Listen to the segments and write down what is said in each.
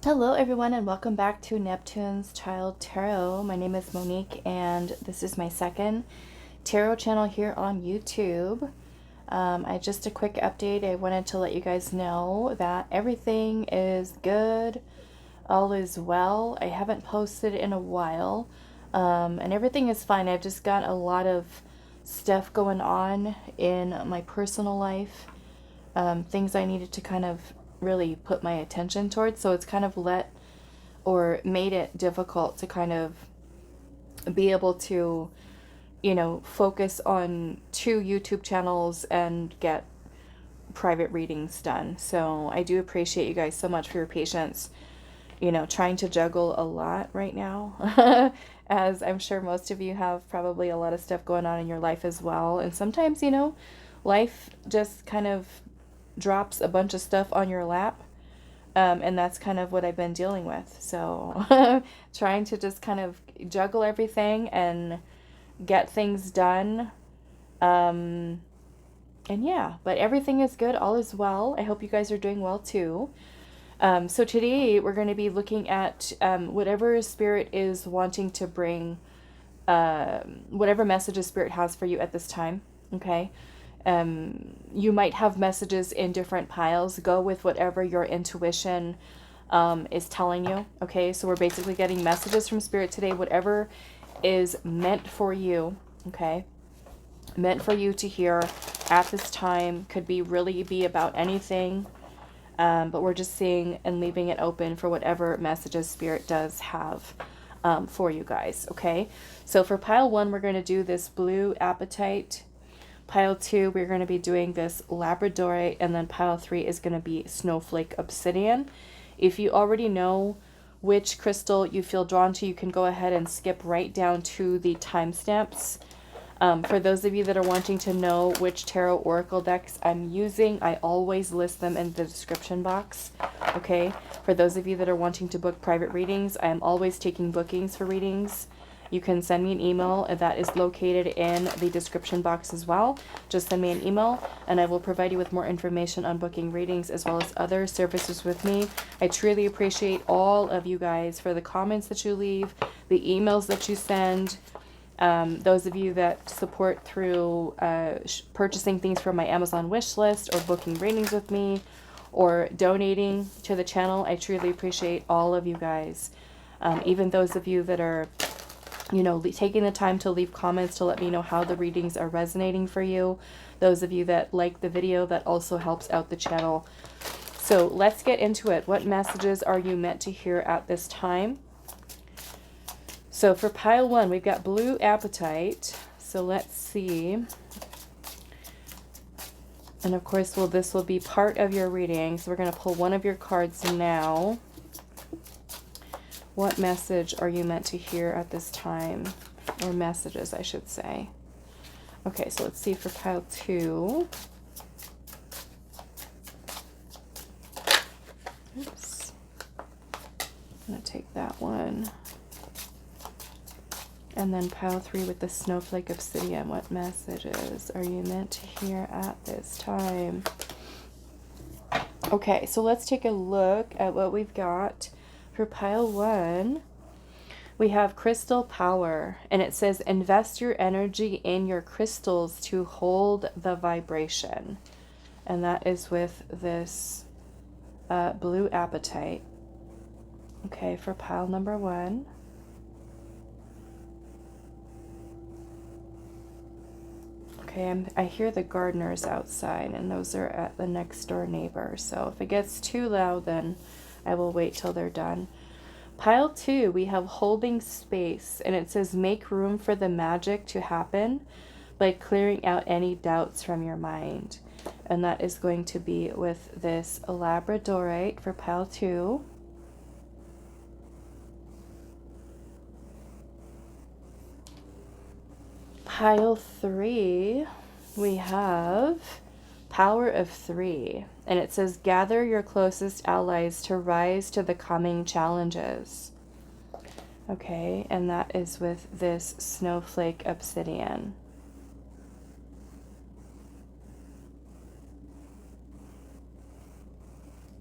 Hello everyone and welcome back to Neptune's Child Tarot. My name is Monique and this is my second tarot channel here on YouTube. Just a quick update. I wanted to let you guys know that everything is good, all is well. I haven't posted in a while and everything is fine. I've just got a lot of stuff going on in my personal life, things I needed to kind of really put my attention towards, so it's kind of made it difficult to kind of be able to, focus on 2 YouTube channels and get private readings done. So I do appreciate you guys so much for your patience, trying to juggle a lot right now, as I'm sure most of you have probably a lot of stuff going on in your life as well. And sometimes, life just kind of drops a bunch of stuff on your lap, and that's kind of what I've been dealing with. So trying to just kind of juggle everything and get things done, and yeah, but everything is good, all is well. I hope you guys are doing well too. So today we're going to be looking at whatever Spirit is wanting to bring, whatever messages Spirit has for you at this time, okay? You might have messages in different piles. Go with whatever your intuition is telling you. Okay, so we're basically getting messages from Spirit today, whatever is meant for you. Okay, meant for you to hear at this time. Could really be about anything, but we're just seeing and leaving it open for whatever messages Spirit does have for you guys. Okay, so for pile 1, we're going to do this blue apatite. Pile 2, we're going to be doing this Labradorite, and then pile 3 is going to be Snowflake Obsidian. If you already know which crystal you feel drawn to, you can go ahead and skip right down to the timestamps. For those of you that are wanting to know which tarot oracle decks I'm using, I always list them in the description box. Okay, for those of you that are wanting to book private readings, I am always taking bookings for readings. You can send me an email that is located in the description box as well. Just send me an email and I will provide you with more information on booking readings as well as other services with me. I truly appreciate all of you guys for the comments that you leave, the emails that you send, those of you that support through purchasing things from my Amazon wish list or booking readings with me or donating to the channel. I truly appreciate all of you guys. Even those of you that are taking the time to leave comments to let me know how the readings are resonating for you. Those of you that like the video, that also helps out the channel. So let's get into it. What messages are you meant to hear at this time? So for pile 1, we've got blue apatite. So let's see. And of course, this will be part of your reading. So we're going to pull one of your cards now. What message are you meant to hear at this time? Or messages, I should say. Okay, so let's see for pile 2. Oops. I'm going to take that one. And then pile 3 with the Snowflake Obsidian. What messages are you meant to hear at this time? Okay, so let's take a look at what we've got. For pile 1, we have crystal power, and it says invest your energy in your crystals to hold the vibration. And that is with this blue apatite. Okay, for pile number 1. Okay, I hear the gardeners outside, and those are at the next door neighbor. So if it gets too loud, then I will wait till they're done. Pile 2, we have holding space, and it says make room for the magic to happen by clearing out any doubts from your mind. And that is going to be with this Labradorite for pile 2. Pile 3, we have Power of 3, and it says gather your closest allies to rise to the coming challenges. Okay, and that is with this Snowflake Obsidian.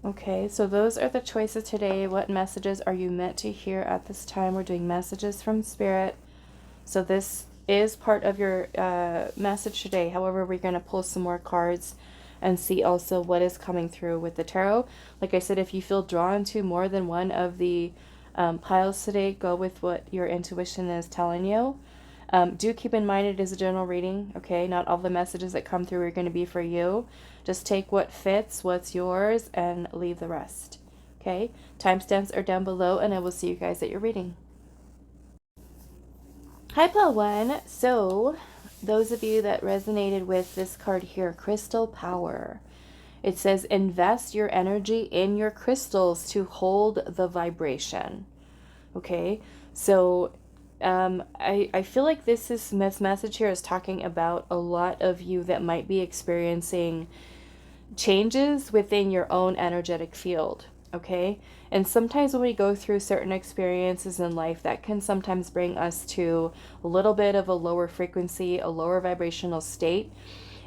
Okay, so those are the choices today. What messages are you meant to hear at this time? We're doing messages from Spirit. So this is part of your message today. However, we're going to pull some more cards and see also what is coming through with the tarot. Like I said, if you feel drawn to more than one of the piles today, go with what your intuition is telling you. Do keep in mind it is a general reading, okay? Not all the messages that come through are going to be for you. Just take what fits, what's yours, and leave the rest, okay? Timestamps are down below, and I will see you guys at your reading. Hi, Pile 1. So, those of you that resonated with this card here, Crystal Power. It says, invest your energy in your crystals to hold the vibration. Okay, so I feel like this message here is talking about a lot of you that might be experiencing changes within your own energetic field. Okay, and sometimes when we go through certain experiences in life, that can sometimes bring us to a little bit of a lower frequency, a lower vibrational state.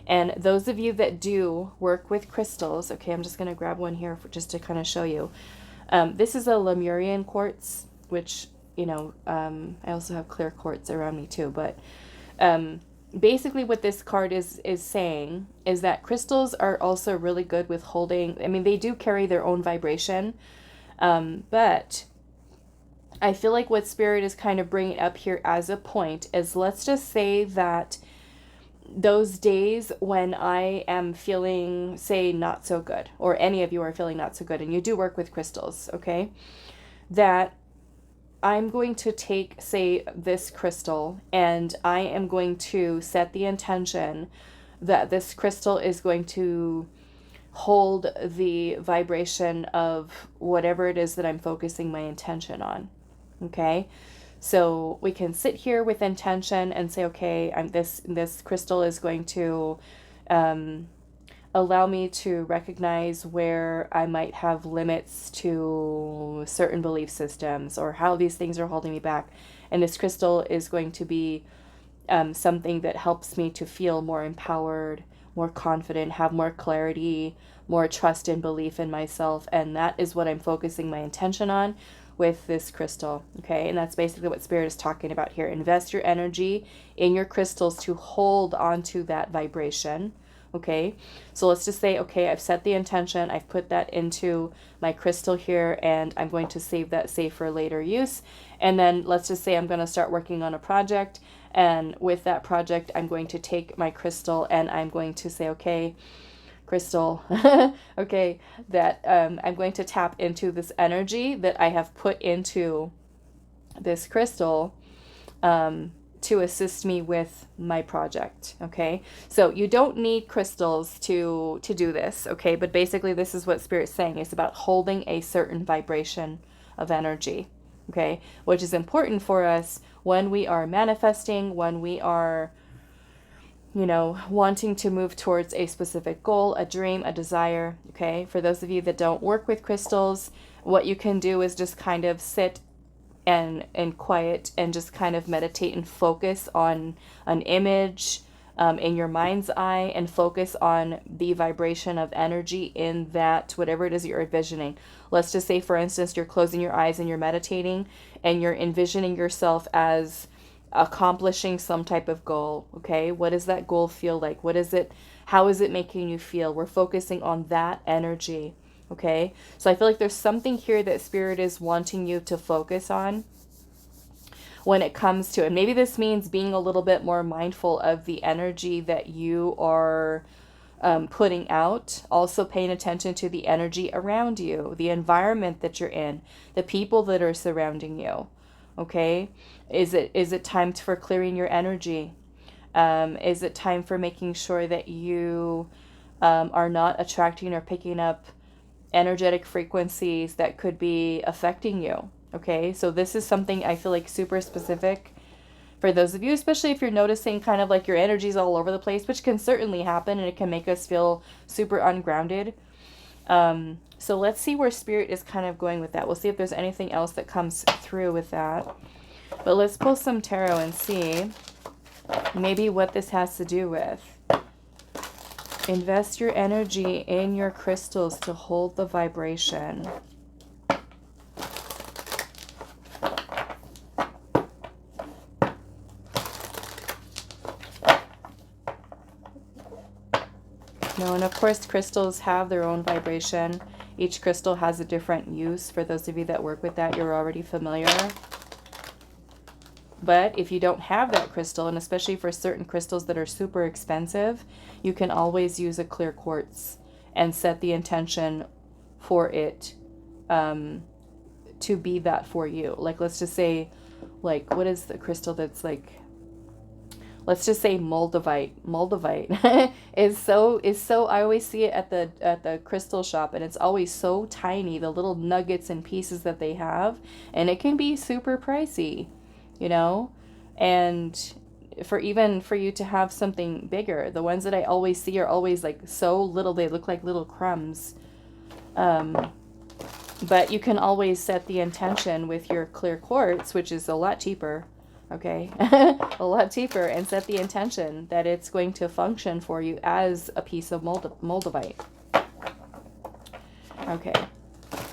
And those of you that do work with crystals, okay, I'm just going to grab one here just to kind of show you. This is a Lemurian quartz, which, you know, I also have clear quartz around me too. But basically what this card is saying is that crystals are also really good with holding. I mean, they do carry their own vibration. But I feel like what Spirit is kind of bringing up here as a point is, let's just say that those days when I am feeling, say, not so good, or any of you are feeling not so good, and you do work with crystals, okay, that I'm going to take, say, this crystal, and I am going to set the intention that this crystal is going to hold the vibration of whatever it is that I'm focusing my intention on, okay? So we can sit here with intention and say, okay, this crystal is going to allow me to recognize where I might have limits to certain belief systems or how these things are holding me back. And this crystal is going to be something that helps me to feel more empowered, more confident, have more clarity, more trust and belief in myself. And that is what I'm focusing my intention on with this crystal, okay? And that's basically what Spirit is talking about here. Invest your energy in your crystals to hold onto that vibration, okay? So let's just say, okay, I've set the intention, I've put that into my crystal here, and I'm going to save that safe for later use. And then let's just say I'm going to start working on a project, and with that project, I'm going to take my crystal and I'm going to say, okay, crystal, okay, that I'm going to tap into this energy that I have put into this crystal to assist me with my project, okay? So you don't need crystals to do this, okay? But basically this is what Spirit's saying. It's about holding a certain vibration of energy, okay? Which is important for us when we are manifesting, when we are, you know, wanting to move towards a specific goal, a dream, a desire, okay? For those of you that don't work with crystals, what you can do is just kind of sit and quiet and just kind of meditate and focus on an image in your mind's eye and focus on the vibration of energy in that, whatever it is you're envisioning. Let's just say, for instance, you're closing your eyes and you're meditating and you're envisioning yourself as accomplishing some type of goal, okay? What does that goal feel like? What is it? How is it making you feel? We're focusing on that energy, okay? So I feel like there's something here that Spirit is wanting you to focus on when it comes to, and maybe this means being a little bit more mindful of the energy that you are putting out, also paying attention to the energy around you, the environment that you're in, the people that are surrounding you, okay? Is it time for clearing your energy? Is it time for making sure that you are not attracting or picking up energetic frequencies that could be affecting you, okay? So this is something I feel like super specific for those of you, especially if you're noticing kind of like your energy's all over the place, which can certainly happen and it can make us feel super ungrounded. So let's see where Spirit is kind of going with that. We'll see if there's anything else that comes through with that. But let's pull some tarot and see maybe what this has to do with. Invest your energy in your crystals to hold the vibration. No, and of course crystals have their own vibration. Each crystal has a different use. For those of you that work with that, you're already familiar. But if you don't have that crystal, and especially for certain crystals that are super expensive, you can always use a clear quartz and set the intention for it to be that for you. Like, let's just say, like, what is the crystal that's like, let's just say Moldavite. Moldavite is so I always see it at the crystal shop, and it's always so tiny, the little nuggets and pieces that they have, and it can be super pricey, you know? And for you to have something bigger, the ones that I always see are always like so little, they look like little crumbs. But you can always set the intention with your clear quartz, which is a lot cheaper. Okay, a lot cheaper, and set the intention that it's going to function for you as a piece of Moldavite. Okay,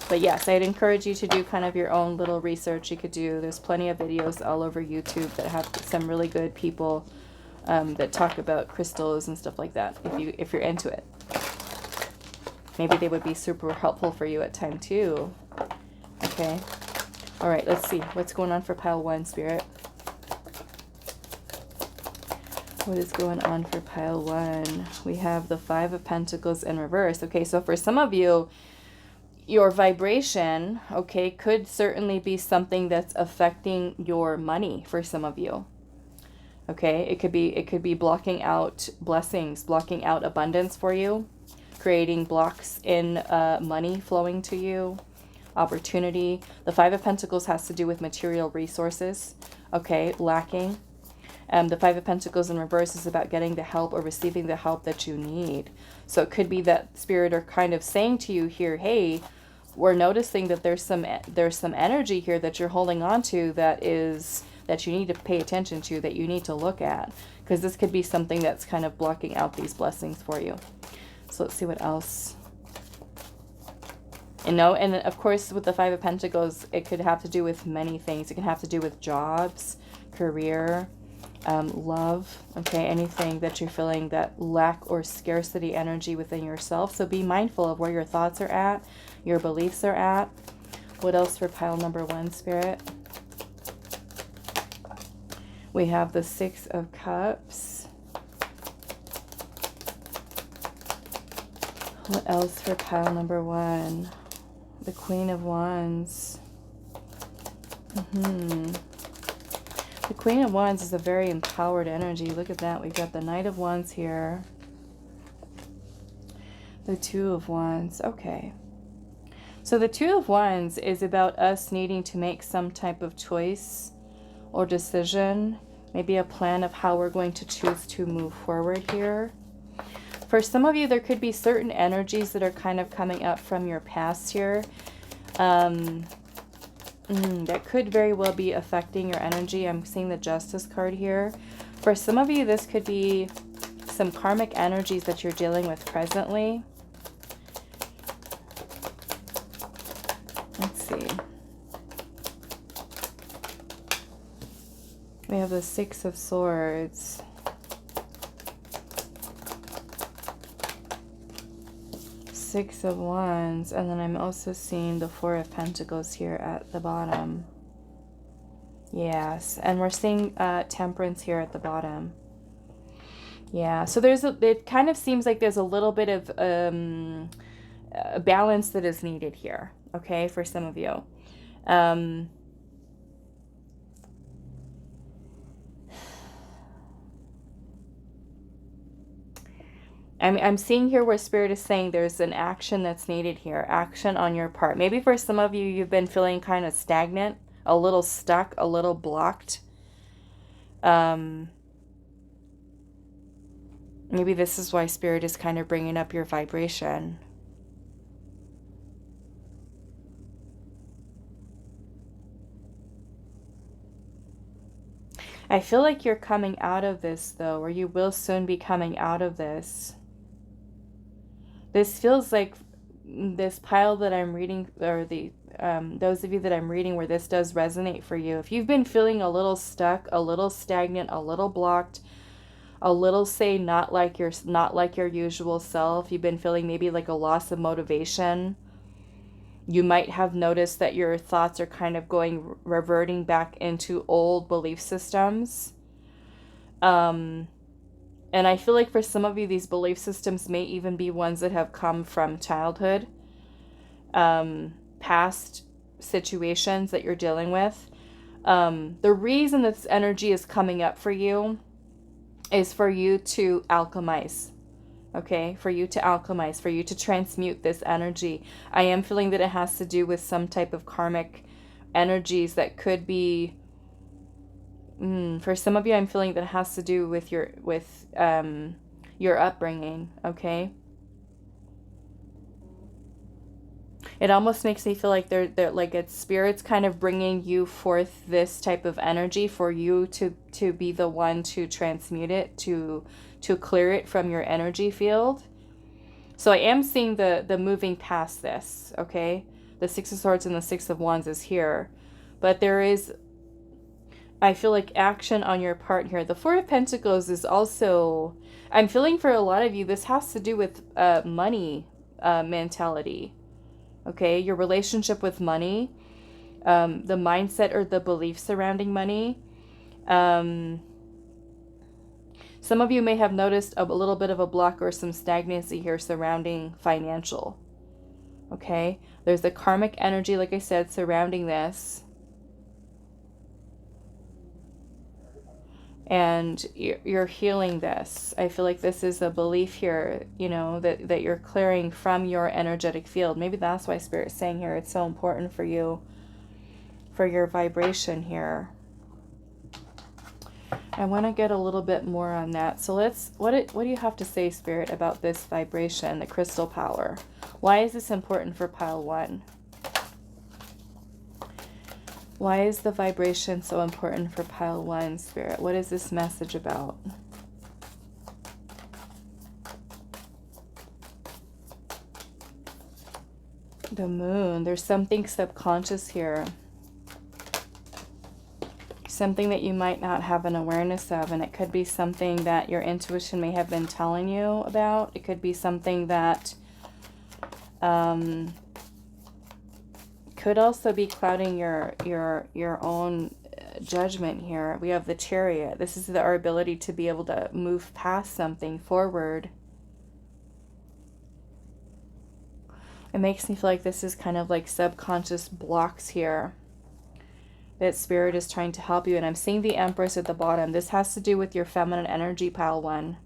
but yes, I'd encourage you to do kind of your own little research. You could do, there's plenty of videos all over YouTube that have some really good people that talk about crystals and stuff like that, if you're into it. Maybe they would be super helpful for you at time too. Okay, all right, let's see what's going on for pile 1, Spirit. What is going on for pile 1? We have the 5 of Pentacles in reverse. Okay, so for some of you, your vibration, okay, could certainly be something that's affecting your money for some of you. Okay, it could be blocking out blessings, blocking out abundance for you, creating blocks in money flowing to you, opportunity. The 5 of Pentacles has to do with material resources, okay, lacking. The 5 of Pentacles in reverse is about getting the help or receiving the help that you need. So it could be that Spirit are kind of saying to you here, hey, we're noticing that there's some energy here that you're holding on to that you need to pay attention to, that you need to look at, because this could be something that's kind of blocking out these blessings for you. So let's see what else. And of course with the 5 of Pentacles, it could have to do with many things. It can have to do with jobs, career, love, okay, anything that you're feeling that lack or scarcity energy within yourself. So be mindful of where your thoughts are at, your beliefs are at. What else for pile number 1, Spirit? We have the 6 of Cups. What else for pile number 1? The Queen of Wands. The Queen of Wands is a very empowered energy. Look at that. We've got the Knight of Wands here. The 2 of Wands. Okay. So the 2 of Wands is about us needing to make some type of choice or decision. Maybe a plan of how we're going to choose to move forward here. For some of you, there could be certain energies that are kind of coming up from your past here. That could very well be affecting your energy. I'm seeing the Justice card here. For some of you, this could be some karmic energies that you're dealing with presently. Let's see. We have the 6 of Swords. Six of Wands, and then I'm also seeing the 4 of Pentacles here at the bottom. Yes, and we're seeing Temperance here at the bottom. Yeah, so it kind of seems like there's a little bit of a balance that is needed here, okay, for some of you. I'm seeing here where Spirit is saying there's an action that's needed here. Action on your part. Maybe for some of you, you've been feeling kind of stagnant, a little stuck, a little blocked. Maybe this is why Spirit is kind of bringing up your vibration. I feel like you're coming out of this, though, or you will soon be coming out of this. This feels like this pile that I'm reading, or the those of you that I'm reading where this does resonate for you. If you've been feeling a little stuck, a little stagnant, a little blocked, a little, say, not like your usual self, you've been feeling maybe like a loss of motivation. You might have noticed that your thoughts are kind of reverting back into old belief systems. And I feel like for some of you, these belief systems may even be ones that have come from childhood, past situations that you're dealing with. The reason this energy is coming up for you is for you to alchemize. Okay, for you to alchemize, for you to transmute this energy. I am feeling that it has to do with some type of karmic energies that could be, for some of you, I'm feeling that it has to do with your upbringing, okay? It almost makes me feel like they're like it's spirits kind of bringing you forth this type of energy for you to be the one to transmute it, to clear it from your energy field. So I am seeing the moving past this, okay? The Six of Swords and the Six of Wands is here. But there is, I feel like, action on your part here. The Four of Pentacles is also, I'm feeling for a lot of you, this has to do with money mentality, okay? Your relationship with money, the mindset or the belief surrounding money. Some of you may have noticed a little bit of a block or some stagnancy here surrounding financial. Okay? There's the karmic energy, like I said, surrounding this. And you're healing this. I feel like this is a belief here, you know, that you're clearing from your energetic field. Maybe that's why Spirit's saying here it's so important for you, for your vibration here. I want to get a little bit more on that. So what do you have to say, Spirit, about this vibration, the crystal power? Why is this important for pile 1? Why is the vibration so important for pile 1, Spirit? What is this message about? The Moon. There's something subconscious here. Something that you might not have an awareness of, and it could be something that your intuition may have been telling you about. It could be something that could also be clouding your own judgment here. We have the Chariot. This is our ability to be able to move past something forward. It makes me feel like this is kind of like subconscious blocks here that Spirit is trying to help you. And I'm seeing the Empress at the bottom. This has to do with your feminine energy, pile 1.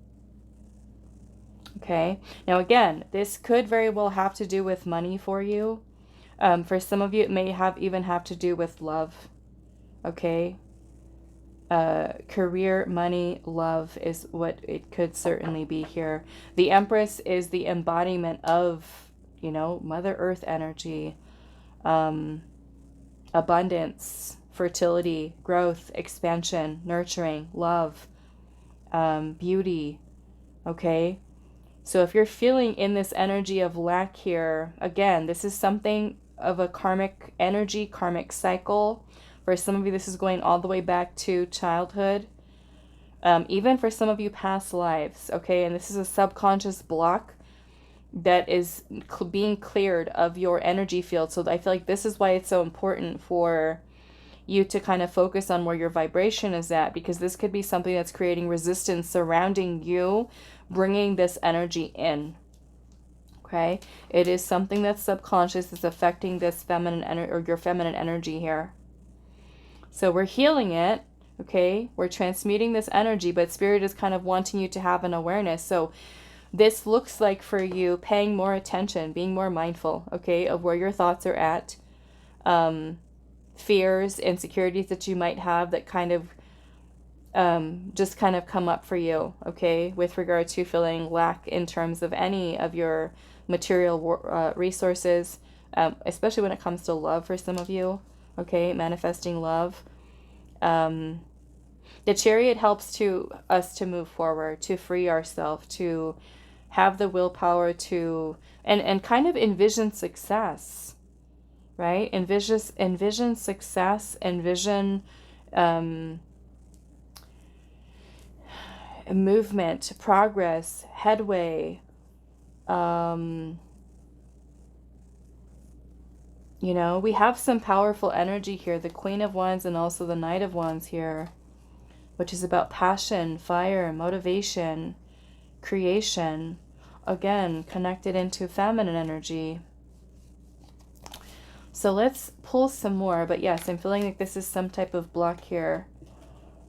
Okay. Now, again, this could very well have to do with money for you. For some of you, it may even have to do with love. Okay. Career, money, love is what it could certainly be here. The Empress is the embodiment of, you know, Mother Earth energy, abundance, fertility, growth, expansion, nurturing, love, beauty. Okay. So if you're feeling in this energy of lack here, again, this is something of a karmic energy, karmic cycle. For some of you, this is going all the way back to childhood. Even for some of you, past lives. Okay. And this is a subconscious block that is being cleared of your energy field. So I feel like this is why it's so important for you to kind of focus on where your vibration is at, because this could be something that's creating resistance surrounding you, bringing this energy in. Okay, it is something that's subconscious, that's affecting this feminine energy, or your feminine energy here. So we're healing it. Okay, we're transmuting this energy, but Spirit is kind of wanting you to have an awareness. So this looks like for you paying more attention, being more mindful, okay, of where your thoughts are at. Fears, insecurities that you might have that kind of just kind of come up for you, okay, with regard to feeling lack in terms of any of your material resources, especially when it comes to love for some of you, okay, manifesting love. The Chariot helps us to move forward, to free ourselves, to have the willpower to, and kind of envision success, right? Envision success, envision movement, progress, headway. You know, we have some powerful energy here, the Queen of Wands and also the Knight of Wands here, which is about passion, fire, motivation, creation. Again, connected into feminine energy. So let's pull some more. But yes, I'm feeling like this is some type of block here.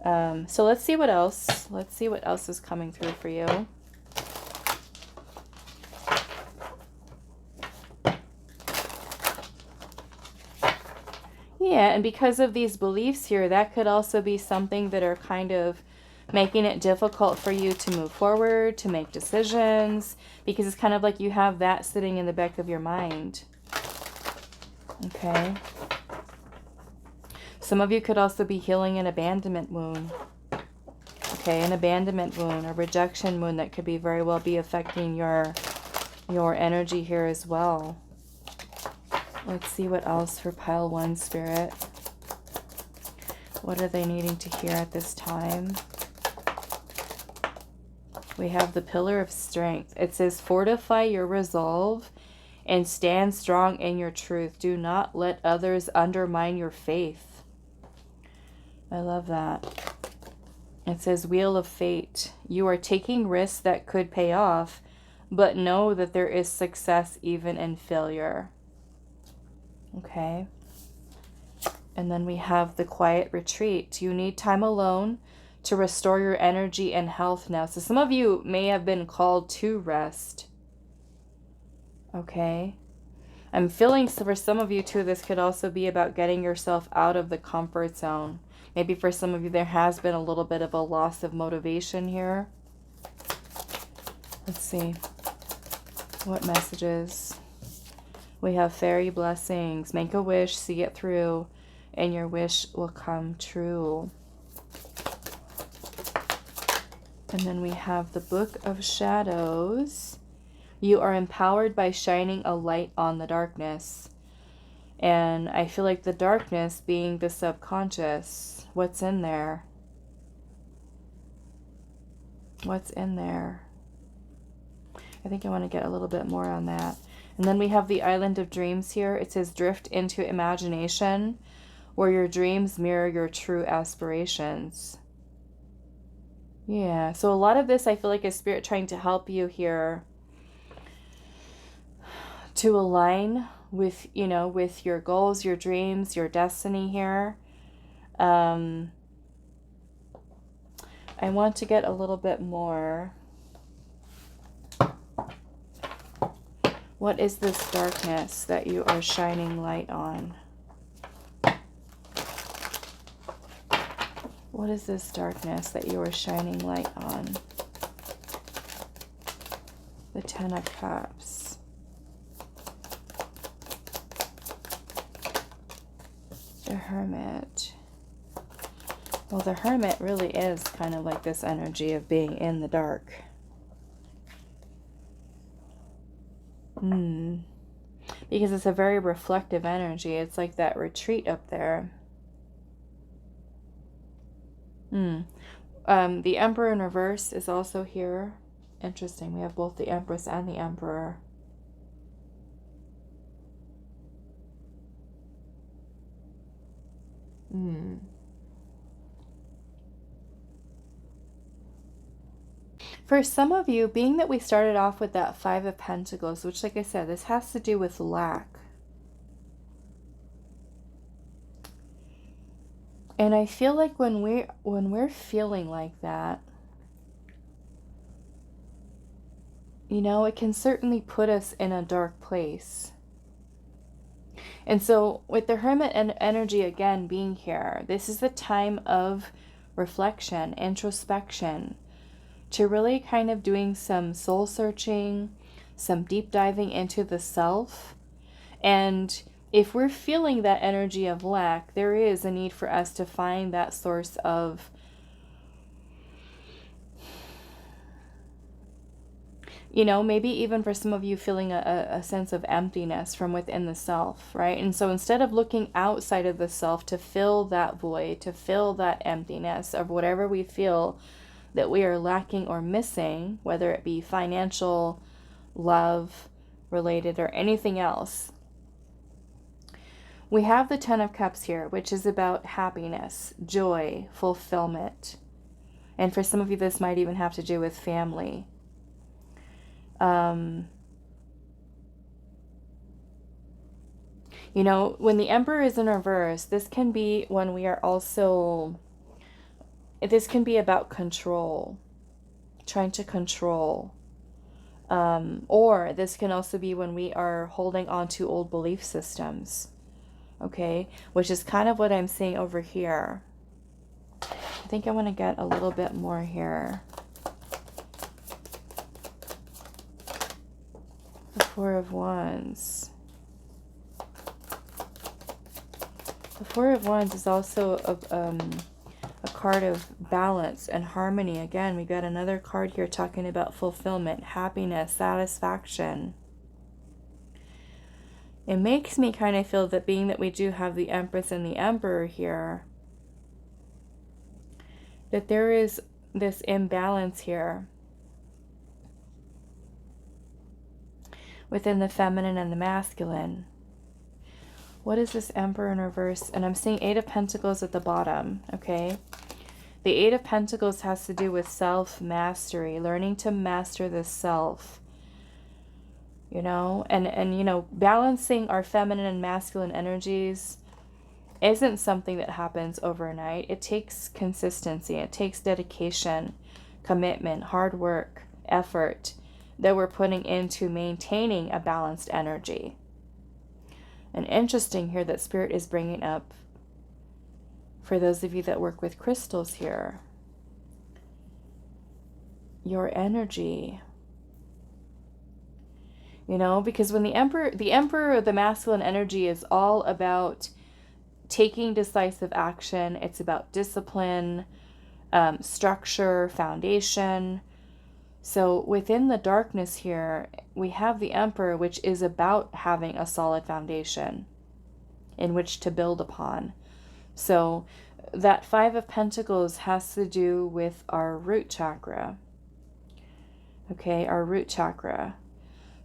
So let's see what else. Let's see what else is coming through for you. Yeah, and because of these beliefs here, that could also be something that are kind of making it difficult for you to move forward, to make decisions, because it's kind of like you have that sitting in the back of your mind. Okay. Some of you could also be healing an abandonment wound. Okay, an abandonment wound, a rejection wound that could be very well be affecting your energy here as well. Let's see what else for pile 1 spirit. What are they needing to hear at this time? We have the Pillar of Strength. It says, fortify your resolve and stand strong in your truth. Do not let others undermine your faith. I love that. It says, Wheel of Fate. You are taking risks that could pay off, but know that there is success even in failure. Okay. And then we have the Quiet Retreat. You need time alone to restore your energy and health now. So some of you may have been called to rest. Okay. I'm feeling for some of you too, this could also be about getting yourself out of the comfort zone. Maybe for some of you there has been a little bit of a loss of motivation here. Let's see. What messages? We have fairy blessings. Make a wish, see it through, and your wish will come true. And then we have the Book of Shadows. You are empowered by shining a light on the darkness. And I feel like the darkness being the subconscious. What's in there? What's in there? I think I want to get a little bit more on that. And then we have the Island of Dreams here. It says, drift into imagination, where your dreams mirror your true aspirations. Yeah, so a lot of this I feel like is Spirit trying to help you here to align with, you know, with your goals, your dreams, your destiny here. I want to get a little bit more. What is this darkness that you are shining light on? What is this darkness that you are shining light on? The Ten of Cups. The Hermit. Well, the Hermit really is kind of like this energy of being in the dark. Because it's a very reflective energy. It's like that retreat up there. The Emperor in reverse is also here. Interesting. We have both the Empress and the Emperor. For some of you, being that we started off with that Five of Pentacles, which, like I said, this has to do with lack. And I feel like when we're feeling like that, you know, it can certainly put us in a dark place. And so with the Hermit and energy again being here, this is the time of reflection, introspection, to really kind of doing some soul searching, some deep diving into the self. And if we're feeling that energy of lack, there is a need for us to find that source of You know, maybe even for some of you feeling a sense of emptiness from within the self, right? And so instead of looking outside of the self to fill that void, to fill that emptiness of whatever we feel that we are lacking or missing, whether it be financial, love related, or anything else, we have the Ten of Cups here, which is about happiness, joy, fulfillment. And for some of you, this might even have to do with family. You know, when the Emperor is in reverse, this can be when we are also, this can be about control, trying to control. Or this can also be when we are holding on to old belief systems, okay? Which is kind of what I'm seeing over here. I think I want to get a little bit more here. The Four of Wands. The Four of Wands is also a card of balance and harmony. Again, we got another card here talking about fulfillment, happiness, satisfaction. It makes me kind of feel that being that we do have the Empress and the Emperor here, that there is this imbalance here within the feminine and the masculine. What is this Emperor in reverse? And I'm seeing Eight of Pentacles at the bottom, okay? The Eight of Pentacles has to do with self-mastery, learning to master the self, you know? And you know, balancing our feminine and masculine energies isn't something that happens overnight. It takes consistency. It takes dedication, commitment, hard work, effort that we're putting into maintaining a balanced energy. And interesting here that Spirit is bringing up, for those of you that work with crystals here, your energy. You know, because when the Emperor, the masculine energy is all about taking decisive action. It's about discipline, structure, foundation. So within the darkness here, we have the Emperor, which is about having a solid foundation in which to build upon. So that Five of Pentacles has to do with our root chakra. Okay, our root chakra.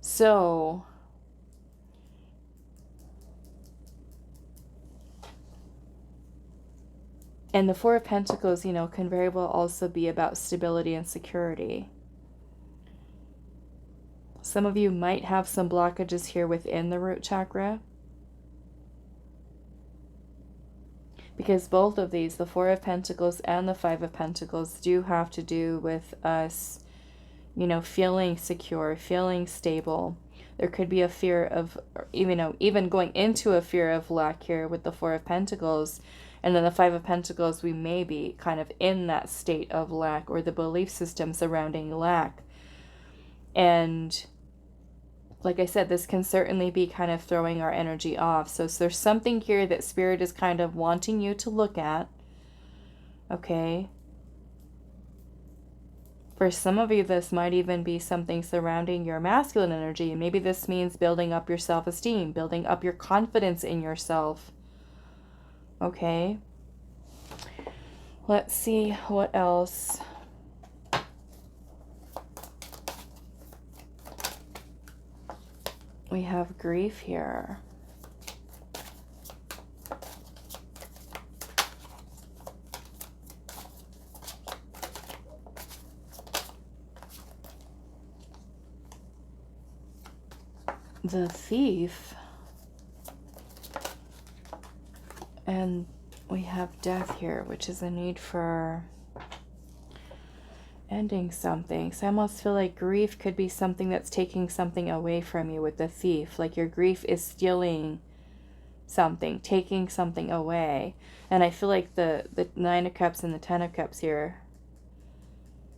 So and the Four of Pentacles, you know, can very well also be about stability and security. Some of you might have some blockages here within the root chakra, because both of these, the Four of Pentacles and the Five of Pentacles, do have to do with us, you know, feeling secure, feeling stable. There could be a fear of, you know, even going into a fear of lack here with the Four of Pentacles. And then the Five of Pentacles, we may be kind of in that state of lack, or the belief system surrounding lack. And like I said, this can certainly be kind of throwing our energy off. So there's something here that Spirit is kind of wanting you to look at. Okay. For some of you, this might even be something surrounding your masculine energy. And maybe this means building up your self-esteem, building up your confidence in yourself. Okay. Let's see what else. We have grief here. The Thief. And we have death here, which is a need for ending something. So I almost feel like grief could be something that's taking something away from you with the Thief. Like your grief is stealing something, taking something away. And I feel like the Nine of Cups and the Ten of Cups here,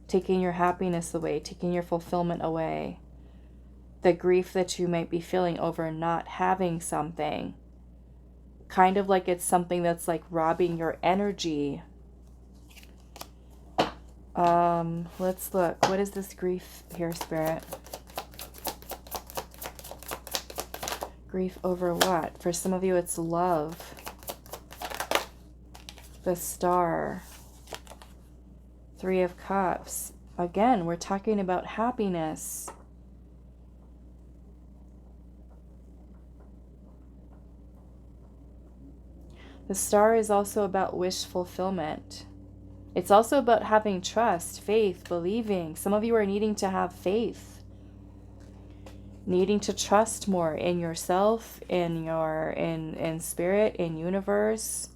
taking your happiness away, taking your fulfillment away. The grief that you might be feeling over not having something. Kind of like it's something that's like robbing your energy. Let's look. What is this grief here, Spirit? Grief over what? For some of you, it's love. The Star. Three of Cups. Again, we're talking about happiness. The Star is also about wish fulfillment. It's also about having trust, faith, believing. Some of you are needing to have faith. Needing to trust more in yourself, in spirit, in universe.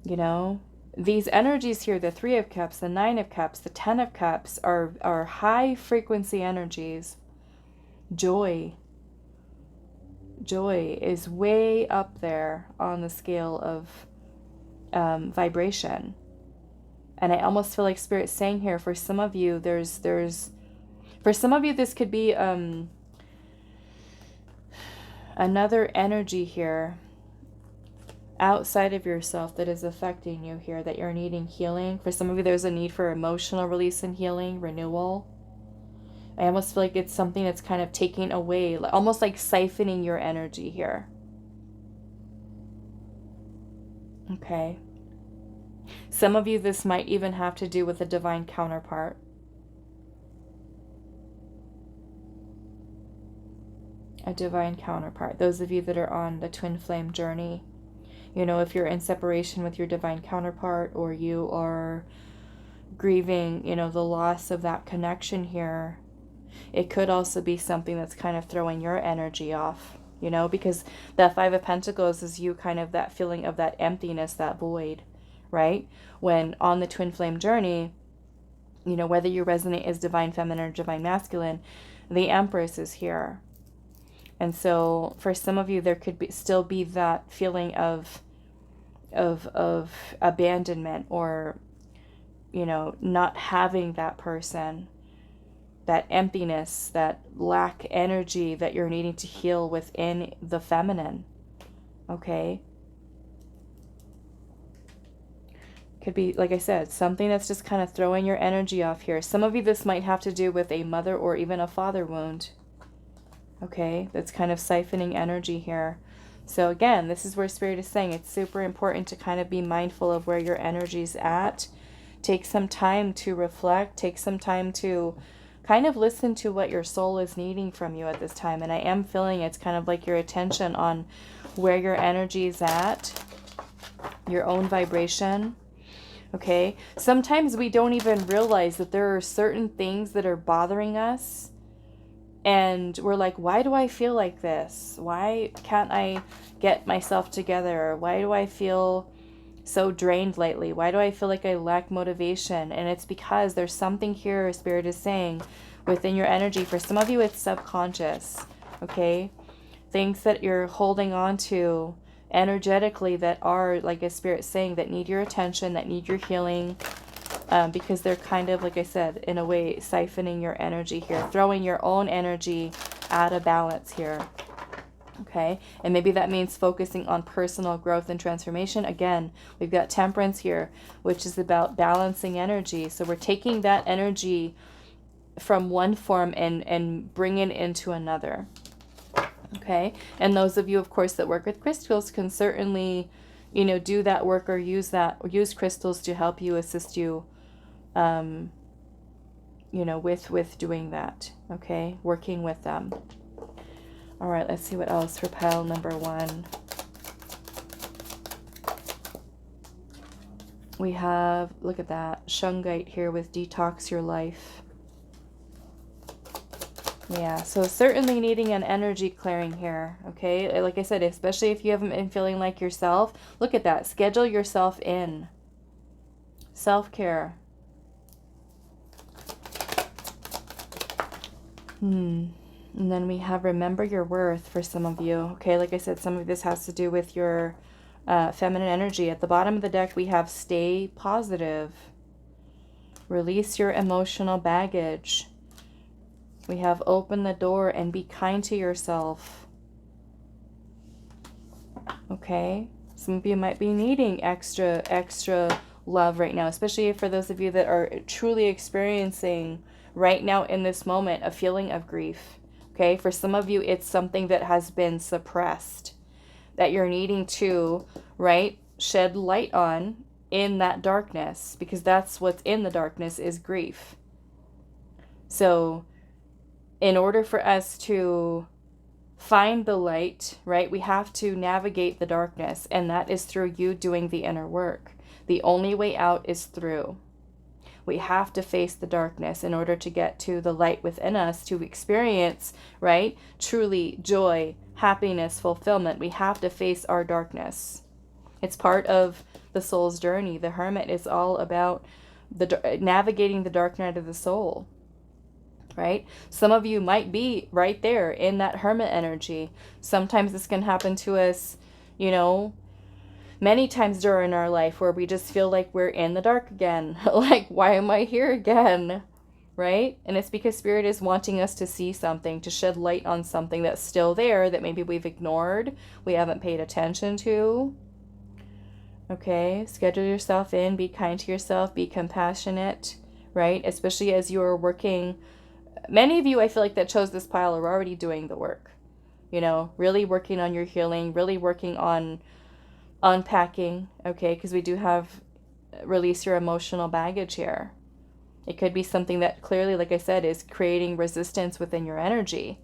You know, these energies here, the Three of Cups, the Nine of Cups, the Ten of Cups are high frequency energies. Joy. Joy is way up there on the scale of vibration. And I almost feel like Spirit's saying here, for some of you, for some of you, this could be another energy here outside of yourself that is affecting you here, that you're needing healing. For some of you, there's a need for emotional release and healing, renewal. I almost feel like it's something that's kind of taking away, almost like siphoning your energy here. Okay. Some of you, this might even have to do with a divine counterpart. A divine counterpart. Those of you that are on the twin flame journey, you know, if you're in separation with your divine counterpart, or you are grieving, you know, the loss of that connection here, it could also be something that's kind of throwing your energy off, you know, because that Five of Pentacles is you kind of that feeling of that emptiness, that void, right? When on the twin flame journey, you know, whether you resonate as divine feminine or divine masculine, the Empress is here. And so for some of you, there could still be that feeling of abandonment, or, you know, not having that person, that emptiness, that lack energy that you're needing to heal within the feminine. Okay? Could be, like I said, something that's just kind of throwing your energy off here. Some of you, this might have to do with a mother or even a father wound. Okay, that's kind of siphoning energy here. So again, this is where Spirit is saying it's super important to kind of be mindful of where your energy's at. Take some time to reflect. Take some time to kind of listen to what your soul is needing from you at this time. And I am feeling it's kind of like your attention on where your energy is at, your own vibration. Okay, sometimes we don't even realize that there are certain things that are bothering us. And we're like, why do I feel like this? Why can't I get myself together? Why do I feel so drained lately? Why do I feel like I lack motivation? And it's because there's something here, Spirit is saying, within your energy. For some of you, it's subconscious, okay? Things that you're holding on to energetically that are, like a Spirit saying, that need your attention, that need your healing. Because they're kind of, like I said, in a way, siphoning your energy here, throwing your own energy out of balance here. Okay, and maybe that means focusing on personal growth and transformation. Again, we've got Temperance here, which is about balancing energy. So we're taking that energy from one form and bringing it into another. Okay, and those of you, of course, that work with crystals can certainly, you know, do that work, or use crystals to help you, assist you, you know, with doing that. Okay, working with them. All right, let's see what else for pile number 1. We have, look at that, shungite here with detox your life. Yeah, so certainly needing an energy clearing here, okay? Like I said, especially if you haven't been feeling like yourself, look at that. Schedule yourself in. Self-care. And then we have remember your worth for some of you. Okay, like I said, some of this has to do with your feminine energy. At the bottom of the deck, we have stay positive. Release your emotional baggage. We have open the door and be kind to yourself. Okay, some of you might be needing extra love right now, especially for those of you that are truly experiencing right now in this moment a feeling of grief, Okay, for some of you, it's something that has been suppressed, that you're needing to, right, shed light on in that darkness, because that's what's in the darkness is grief. So in order for us to find the light, right, we have to navigate the darkness, and that is through you doing the inner work. The only way out is through. We have to face the darkness in order to get to the light within us, to experience, right, truly joy, happiness, fulfillment. We have to face our darkness. It's part of the soul's journey. The hermit is all about navigating the dark night of the soul, right? Some of you might be right there in that hermit energy. Sometimes this can happen to us, you know, many times during our life, where we just feel like we're in the dark again. Like, why am I here again? Right? And it's because Spirit is wanting us to see something, to shed light on something that's still there that maybe we've ignored, we haven't paid attention to. Okay, schedule yourself in, be kind to yourself, be compassionate, right? Especially as you are working. Many of you, I feel like, that chose this pile are already doing the work. You know, really working on your healing, really working on unpacking, okay? Because we do have release your emotional baggage here. It could be something that clearly, like I said, is creating resistance within your energy,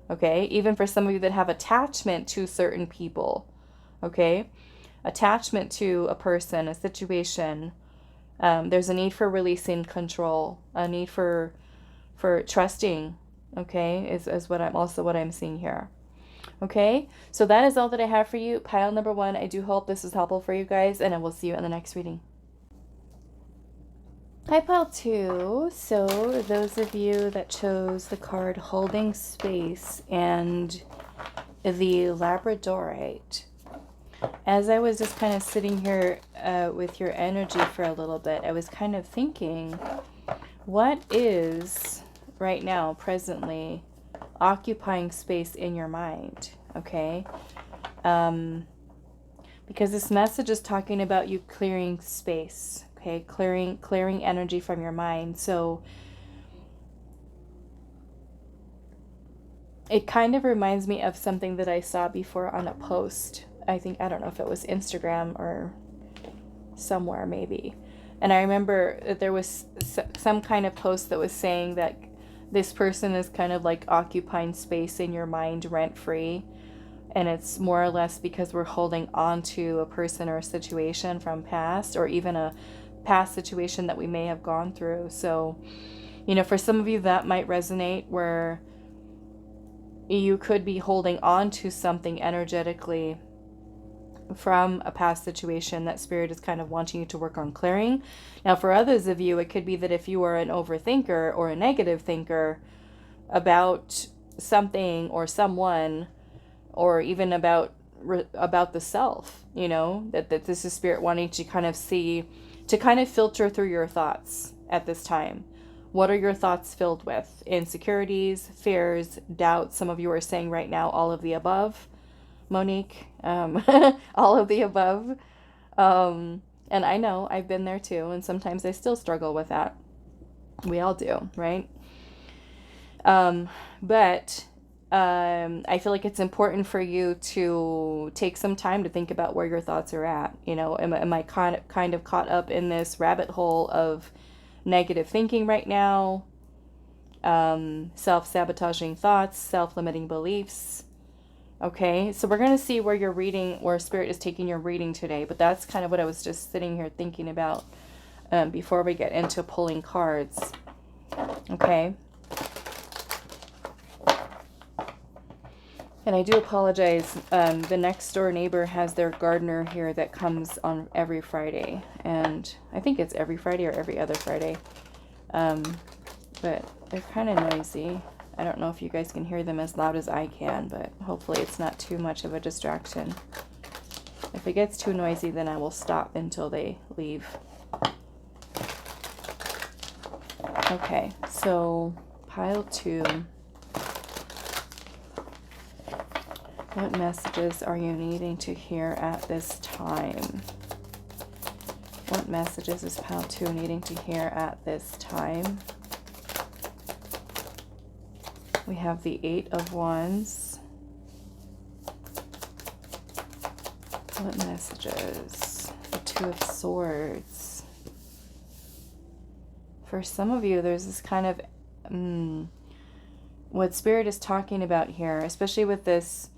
okay? Even for some of you that have attachment to certain people, okay? Attachment to a person, a situation. There's a need for releasing control, a need for trusting, okay? Is what I'm seeing here. Okay, so that is all that I have for you. Pile number 1. I do hope this is helpful for you guys, and I will see you in the next reading. Hi, pile 2. So those of you that chose the card Holding Space and the Labradorite, as I was just kind of sitting here with your energy for a little bit, I was kind of thinking, what is right now, presently, occupying space in your mind? Okay, because this message is talking about you clearing space, okay, clearing energy from your mind. So it kind of reminds me of something that I saw before on a post. I don't know if it was Instagram or somewhere maybe, and I remember that there was some kind of post that was saying that this person is kind of like occupying space in your mind rent-free, and it's more or less because we're holding on to a person or a situation from past, or even a past situation that we may have gone through. So, you know, for some of you that might resonate, where you could be holding on to something energetically from a past situation that Spirit is kind of wanting you to work on clearing. Now, for others of you, it could be that if you are an overthinker or a negative thinker about something or someone, or even about the self, you know, that this is Spirit wanting to kind of see, to kind of filter through your thoughts at this time. What are your thoughts filled with? Insecurities, fears, doubts. Some of you are saying right now all of the above, Monique. All of the above. And I know I've been there too, and sometimes I still struggle with that. We all do, right? But I feel like it's important for you to take some time to think about where your thoughts are at. You know, am I kind of caught up in this rabbit hole of negative thinking right now? Self-sabotaging thoughts, self-limiting beliefs. Okay, so we're going to see where where Spirit is taking your reading today, but that's kind of what I was just sitting here thinking about before we get into pulling cards. Okay. And I do apologize. The next door neighbor has their gardener here that comes on every Friday, and I think it's every Friday or every other Friday. But they're kind of noisy. I don't know if you guys can hear them as loud as I can, but hopefully it's not too much of a distraction. If it gets too noisy, then I will stop until they leave. Okay, so pile 2. What messages are you needing to hear at this time? What messages is pile 2 needing to hear at this time? We have the Eight of Wands. What messages? The Two of Swords. For some of you, there's this kind of what Spirit is talking about here, especially with this,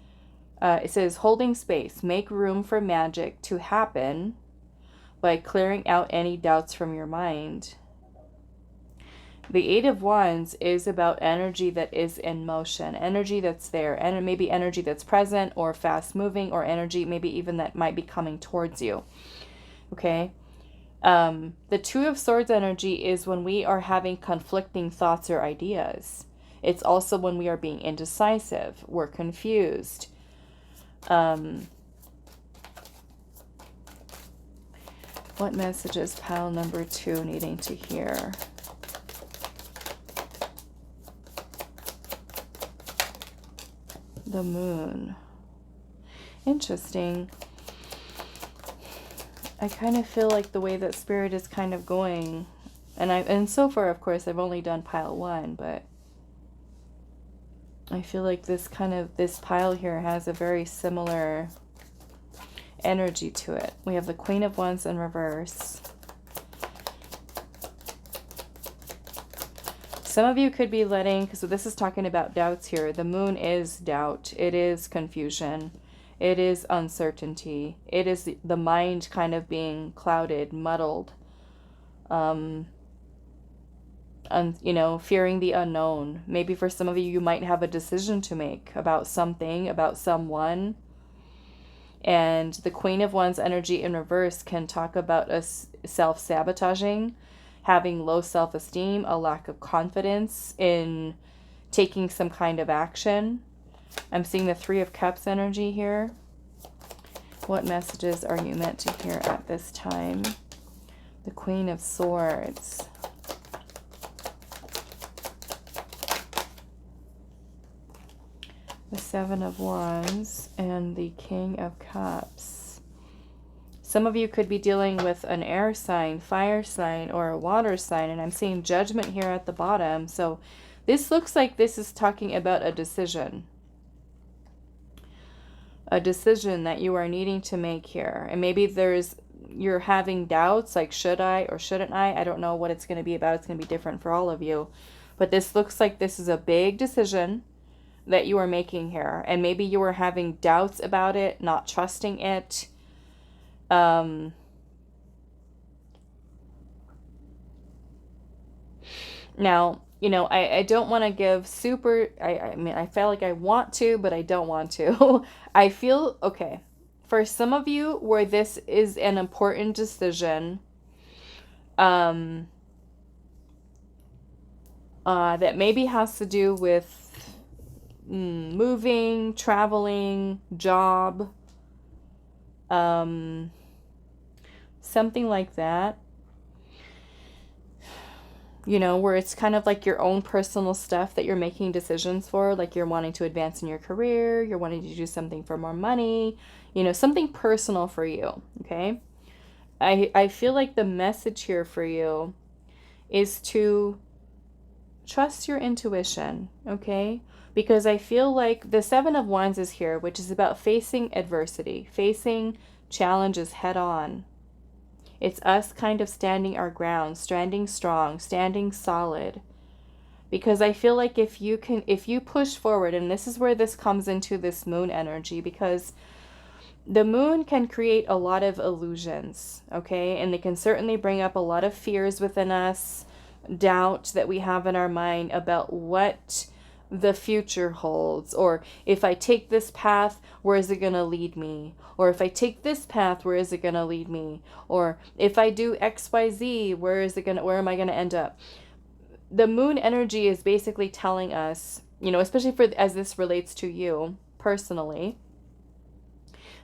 it says holding space, make room for magic to happen by clearing out any doubts from your mind. The Eight of Wands is about energy that is in motion, energy that's there, and maybe energy that's present or fast moving, or energy maybe even that might be coming towards you. Okay. The Two of Swords energy is when we are having conflicting thoughts or ideas. It's also when we are being indecisive, we're confused. What message is pile number 2 needing to hear? The Moon. Interesting. I kind of feel like the way that Spirit is kind of going, and so far, of course, I've only done pile 1, but I feel like this pile here has a very similar energy to it. We have the Queen of Wands in reverse. Some of you could be letting, because this is talking about doubts here. The Moon is doubt. It is confusion. It is uncertainty. It is the mind kind of being clouded, muddled. You know, fearing the unknown. Maybe for some of you, you might have a decision to make about something, about someone. And the Queen of Wands energy in reverse can talk about us self-sabotaging, having low self-esteem, a lack of confidence in taking some kind of action. I'm seeing the Three of Cups energy here. What messages are you meant to hear at this time? The Queen of Swords. The Seven of Wands and the King of Cups. Some of you could be dealing with an air sign, fire sign, or a water sign, and I'm seeing Judgment here at the bottom. So this looks like this is talking about a decision. A decision that you are needing to make here. And maybe you're having doubts, like should I or shouldn't I? I don't know what it's going to be about. It's going to be different for all of you. But this looks like this is a big decision that you are making here. And maybe you are having doubts about it, not trusting it. Now, you know, I don't want to give super, I mean, I feel like I want to, but I don't want to. I feel, okay, for some of you where this is an important decision, that maybe has to do with moving, traveling, job, something like that. You know, where it's kind of like your own personal stuff that you're making decisions for, like you're wanting to advance in your career, you're wanting to do something for more money, you know, something personal for you, okay? I feel like the message here for you is to trust your intuition, okay? Because I feel like the Seven of Wands is here, which is about facing adversity, facing challenges head on. It's us kind of standing our ground, standing strong, standing solid. Because I feel like if you push forward, and this is where this comes into this moon energy, because the moon can create a lot of illusions, okay? And they can certainly bring up a lot of fears within us, doubt that we have in our mind about what the future holds, or if I take this path, where is it going to lead me? Or if I take this path, where is it going to lead me? Or if I do XYZ, where am I going to end up? The moon energy is basically telling us, you know, especially as this relates to you personally,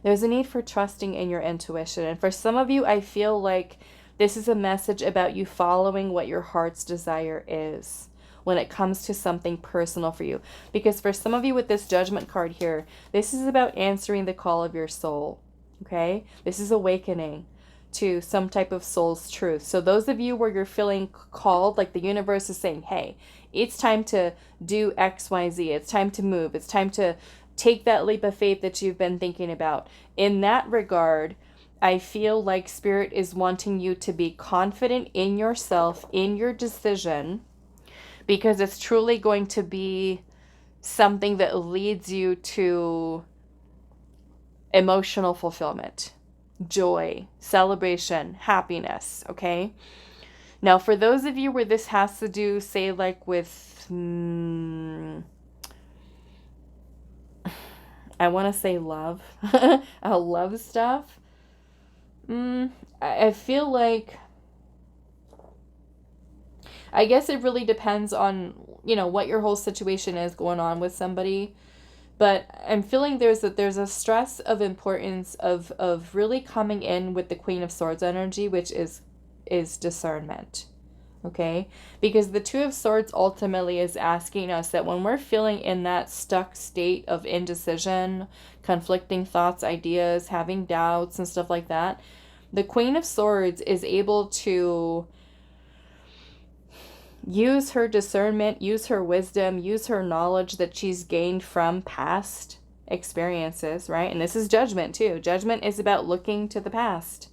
there's a need for trusting in your intuition. And for some of you, I feel like this is a message about you following what your heart's desire is when it comes to something personal for you. Because for some of you with this Judgment card here, this is about answering the call of your soul, okay? This is awakening to some type of soul's truth. So those of you where you're feeling called, like the universe is saying, hey, it's time to do X, Y, Z. It's time to move. It's time to take that leap of faith that you've been thinking about. In that regard, I feel like Spirit is wanting you to be confident in yourself, in your decision, because it's truly going to be something that leads you to emotional fulfillment, joy, celebration, happiness, okay? Now, for those of you where this has to do, say, like with, I want to say love, love stuff, I feel like, I guess it really depends on, you know, what your whole situation is going on with somebody. But I'm feeling there's a stress of importance of really coming in with the Queen of Swords energy, which is discernment. Okay? Because the Two of Swords ultimately is asking us that when we're feeling in that stuck state of indecision, conflicting thoughts, ideas, having doubts and stuff like that, the Queen of Swords is able to use her discernment, use her wisdom, use her knowledge that she's gained from past experiences, right? And this is judgment too. Judgment is about looking to the past,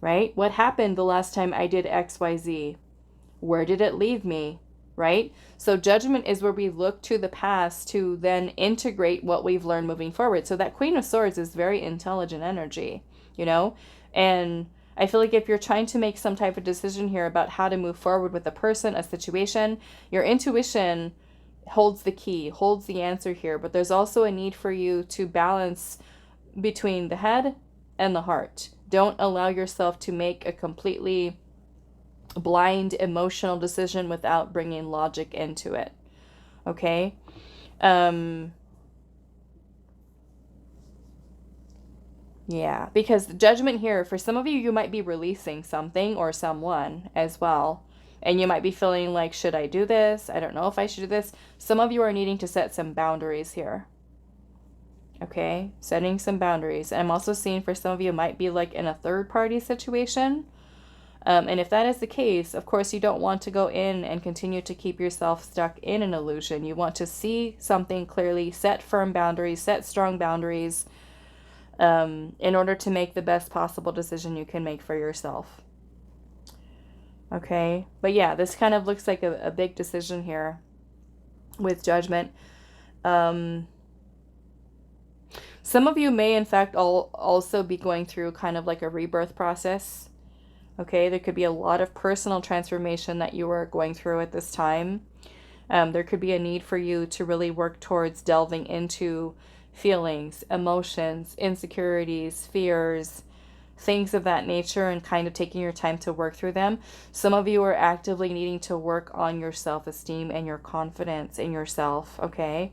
right? What happened the last time I did X, Y, Z? Where did it leave me, right? So judgment is where we look to the past to then integrate what we've learned moving forward. So that Queen of Swords is very intelligent energy, you know? And I feel like if you're trying to make some type of decision here about how to move forward with a person, a situation, your intuition holds the key, holds the answer here. But there's also a need for you to balance between the head and the heart. Don't allow yourself to make a completely blind emotional decision without bringing logic into it. Okay? Yeah, because the judgment here, for some of you, you might be releasing something or someone as well. And you might be feeling like, should I do this? I don't know if I should do this. Some of you are needing to set some boundaries here. Okay, setting some boundaries. And I'm also seeing for some of you, it might be like in a third party situation. And if that is the case, of course, you don't want to go in and continue to keep yourself stuck in an illusion. You want to see something clearly, set firm boundaries, set strong boundaries, in order to make the best possible decision you can make for yourself. Okay, but yeah, this kind of looks like a big decision here with judgment. Some of you may, in fact, also be going through kind of like a rebirth process. Okay, there could be a lot of personal transformation that you are going through at this time. There could be a need for you to really work towards delving into feelings, emotions, insecurities, fears, things of that nature, and kind of taking your time to work through them. Some of you are actively needing to work on your self-esteem and your confidence in yourself, okay?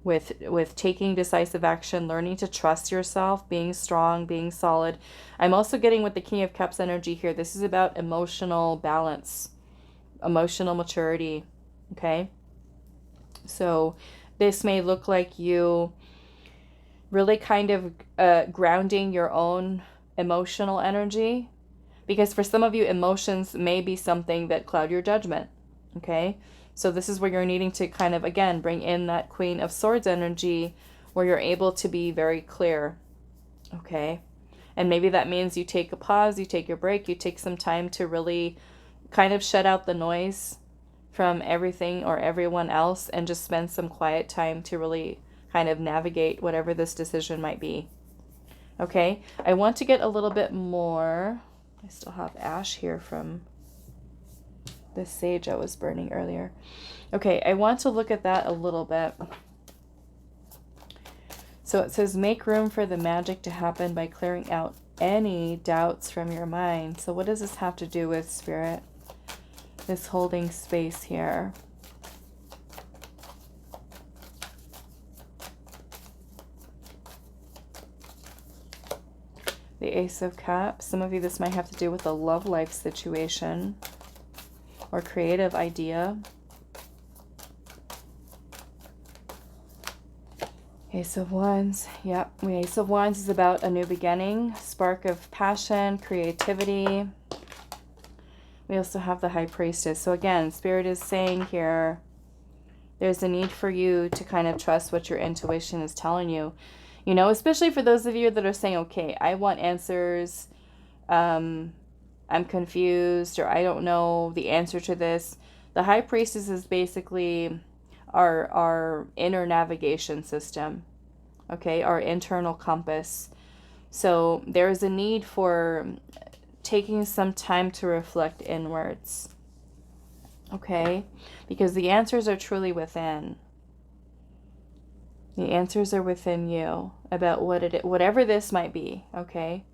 With taking decisive action, learning to trust yourself, being strong, being solid. I'm also getting with the King of Cups energy here. This is about emotional balance, emotional maturity, okay? So this may look like you really kind of grounding your own emotional energy, because for some of you, emotions may be something that cloud your judgment, okay? So this is where you're needing to kind of, again, bring in that Queen of Swords energy where you're able to be very clear, okay? And maybe that means you take a pause, you take a break, you take some time to really kind of shut out the noise from everything or everyone else and just spend some quiet time to really kind of navigate whatever this decision might be. Okay, I want to get a little bit more. I still have ash here from this sage I was burning earlier. Okay, I want to look at that a little bit. So it says, make room for the magic to happen by clearing out any doubts from your mind. So what does this have to do with, Spirit? This holding space here. The Ace of Cups. Some of you, this might have to do with a love life situation or creative idea. Ace of Wands. Yep. Ace of Wands is about a new beginning, spark of passion, creativity. We also have the High Priestess. So again, Spirit is saying here, there's a need for you to kind of trust what your intuition is telling you. You know, especially for those of you that are saying, okay, I want answers. I'm confused, or I don't know the answer to this. The High Priestess is basically our inner navigation system. Okay, our internal compass. So there is a need for taking some time to reflect inwards. Okay, because the answers are truly within. The answers are within you about whatever this might be. Okay,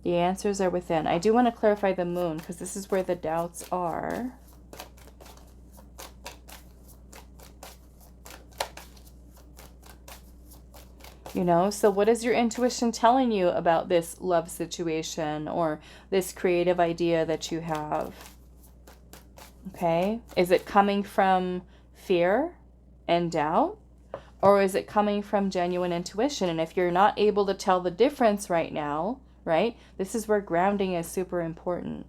the answers are within. I do want to clarify the moon because this is where the doubts are. You know, so what is your intuition telling you about this love situation or this creative idea that you have? Okay, is it coming from fear and doubt, or is it coming from genuine intuition? And if you're not able to tell the difference right now, right, this is where grounding is super important.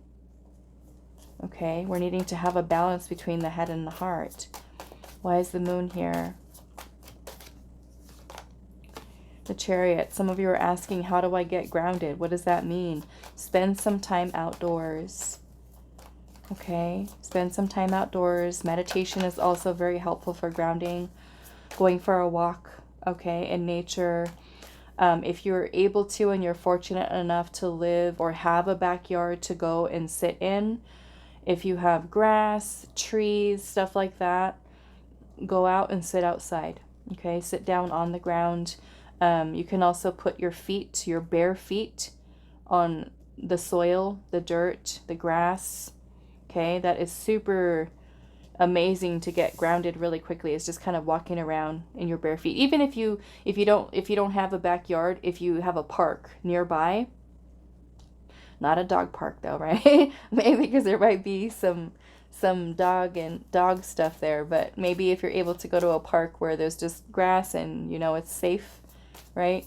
Okay, we're needing to have a balance between the head and the heart. Why is the moon here? The Chariot. Some of you are asking, how do I get grounded? What does that mean? Spend some time outdoors. Okay, spend some time outdoors. Meditation is also very helpful for grounding. Going for a walk, okay, in nature. If you're able to and you're fortunate enough to live or have a backyard to go and sit in, if you have grass, trees, stuff like that, go out and sit outside. Okay, sit down on the ground. You can also put your feet, your bare feet, on the soil, the dirt, the grass. Okay, that is super amazing to get grounded really quickly. It's just kind of walking around in your bare feet. Even if you don't have a backyard, if you have a park nearby, not a dog park though, right? Maybe because there might be some dog stuff there, but maybe if you're able to go to a park where there's just grass and you know it's safe, right?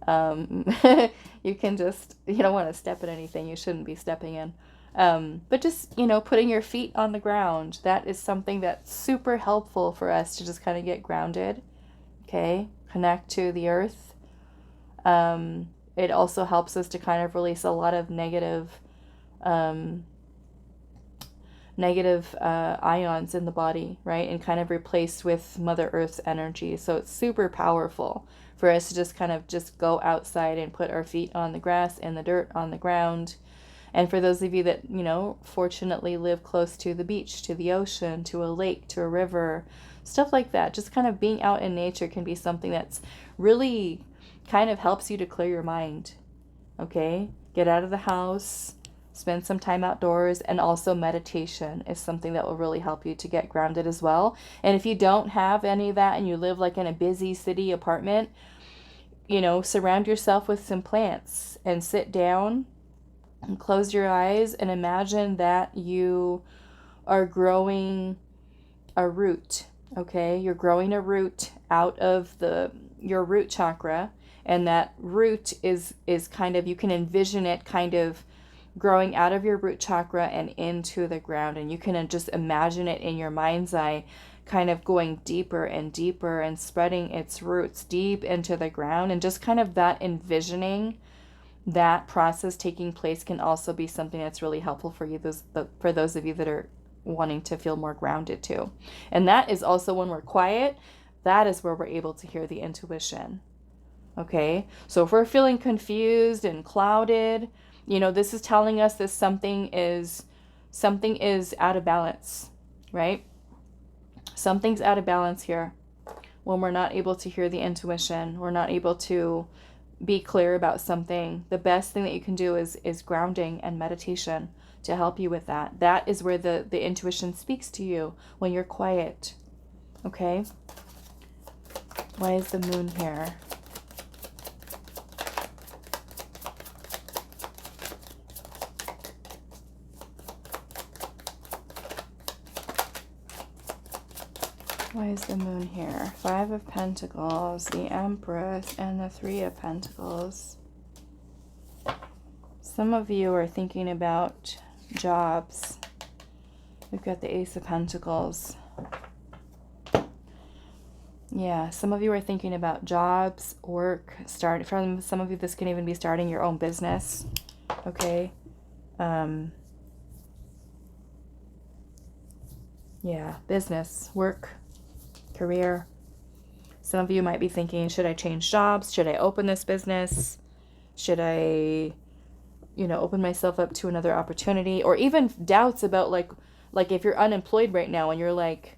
You can just, you don't want to step in anything you shouldn't be stepping in. But just, you know, putting your feet on the ground, that is something that's super helpful for us to just kind of get grounded. Okay, connect to the earth. It also helps us to kind of release a lot of negative ions in the body, right? And kind of replaced with Mother Earth's energy. So it's super powerful for us to just kind of just go outside and put our feet on the grass and the dirt on the ground. And for those of you that, you know, fortunately live close to the beach, to the ocean, to a lake, to a river, stuff like that, just kind of being out in nature can be something that's really kind of helps you to clear your mind. Okay? Get out of the house, spend some time outdoors, and also meditation is something that will really help you to get grounded as well. And if you don't have any of that and you live like in a busy city apartment, you know, surround yourself with some plants and sit down and close your eyes and imagine that you are growing a root. Okay, you're growing a root out of your root chakra, and that root is kind of, you can envision it kind of growing out of your root chakra and into the ground, and you can just imagine it in your mind's eye kind of going deeper and deeper and spreading its roots deep into the ground. And just kind of that envisioning that process taking place can also be something that's really helpful for you, for those of you that are wanting to feel more grounded too. And that is also when we're quiet, that is where we're able to hear the intuition. Okay, so if we're feeling confused and clouded, you know, this is telling us that something is out of balance, right? Something's out of balance here when we're not able to hear the intuition. We're not able to be clear about something. The best thing that you can do is grounding and meditation to help you with that. That is where the intuition speaks to you, when you're quiet. Okay? Why is the moon here? Why is the moon here? 5 of Pentacles, the Empress, and the 3 of Pentacles. Some of you are thinking about jobs. We've got the Ace of Pentacles. Yeah, some of you are thinking about jobs, work, start. For some of you, this can even be starting your own business. Okay. Yeah, business, work, career. Some of you might be thinking, should I change jobs? Should I open this business? Should I, you know, open myself up to another opportunity? Or even doubts about like if you're unemployed right now and you're like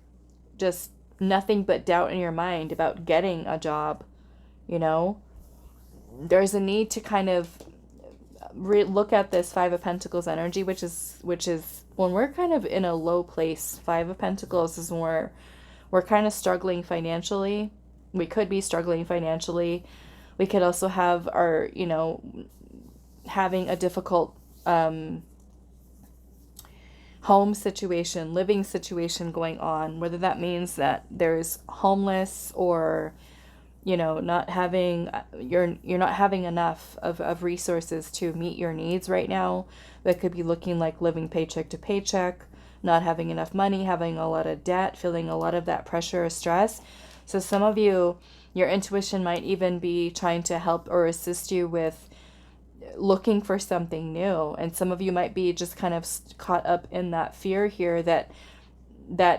just nothing but doubt in your mind about getting a job, you know, there's a need to kind of look at this 5 of Pentacles energy, which is when we're kind of in a low place. 5 of Pentacles is when we're kind of struggling financially. We could be struggling financially. We could also have our, you know, having a difficult home situation, living situation going on, whether that means that there's homeless or, you know, not having, you're not having enough of resources to meet your needs right now. That could be looking like living paycheck to paycheck, not having enough money, having a lot of debt, feeling a lot of that pressure or stress. So some of you, your intuition might even be trying to help or assist you with looking for something new. And some of you might be just kind of caught up in that fear here that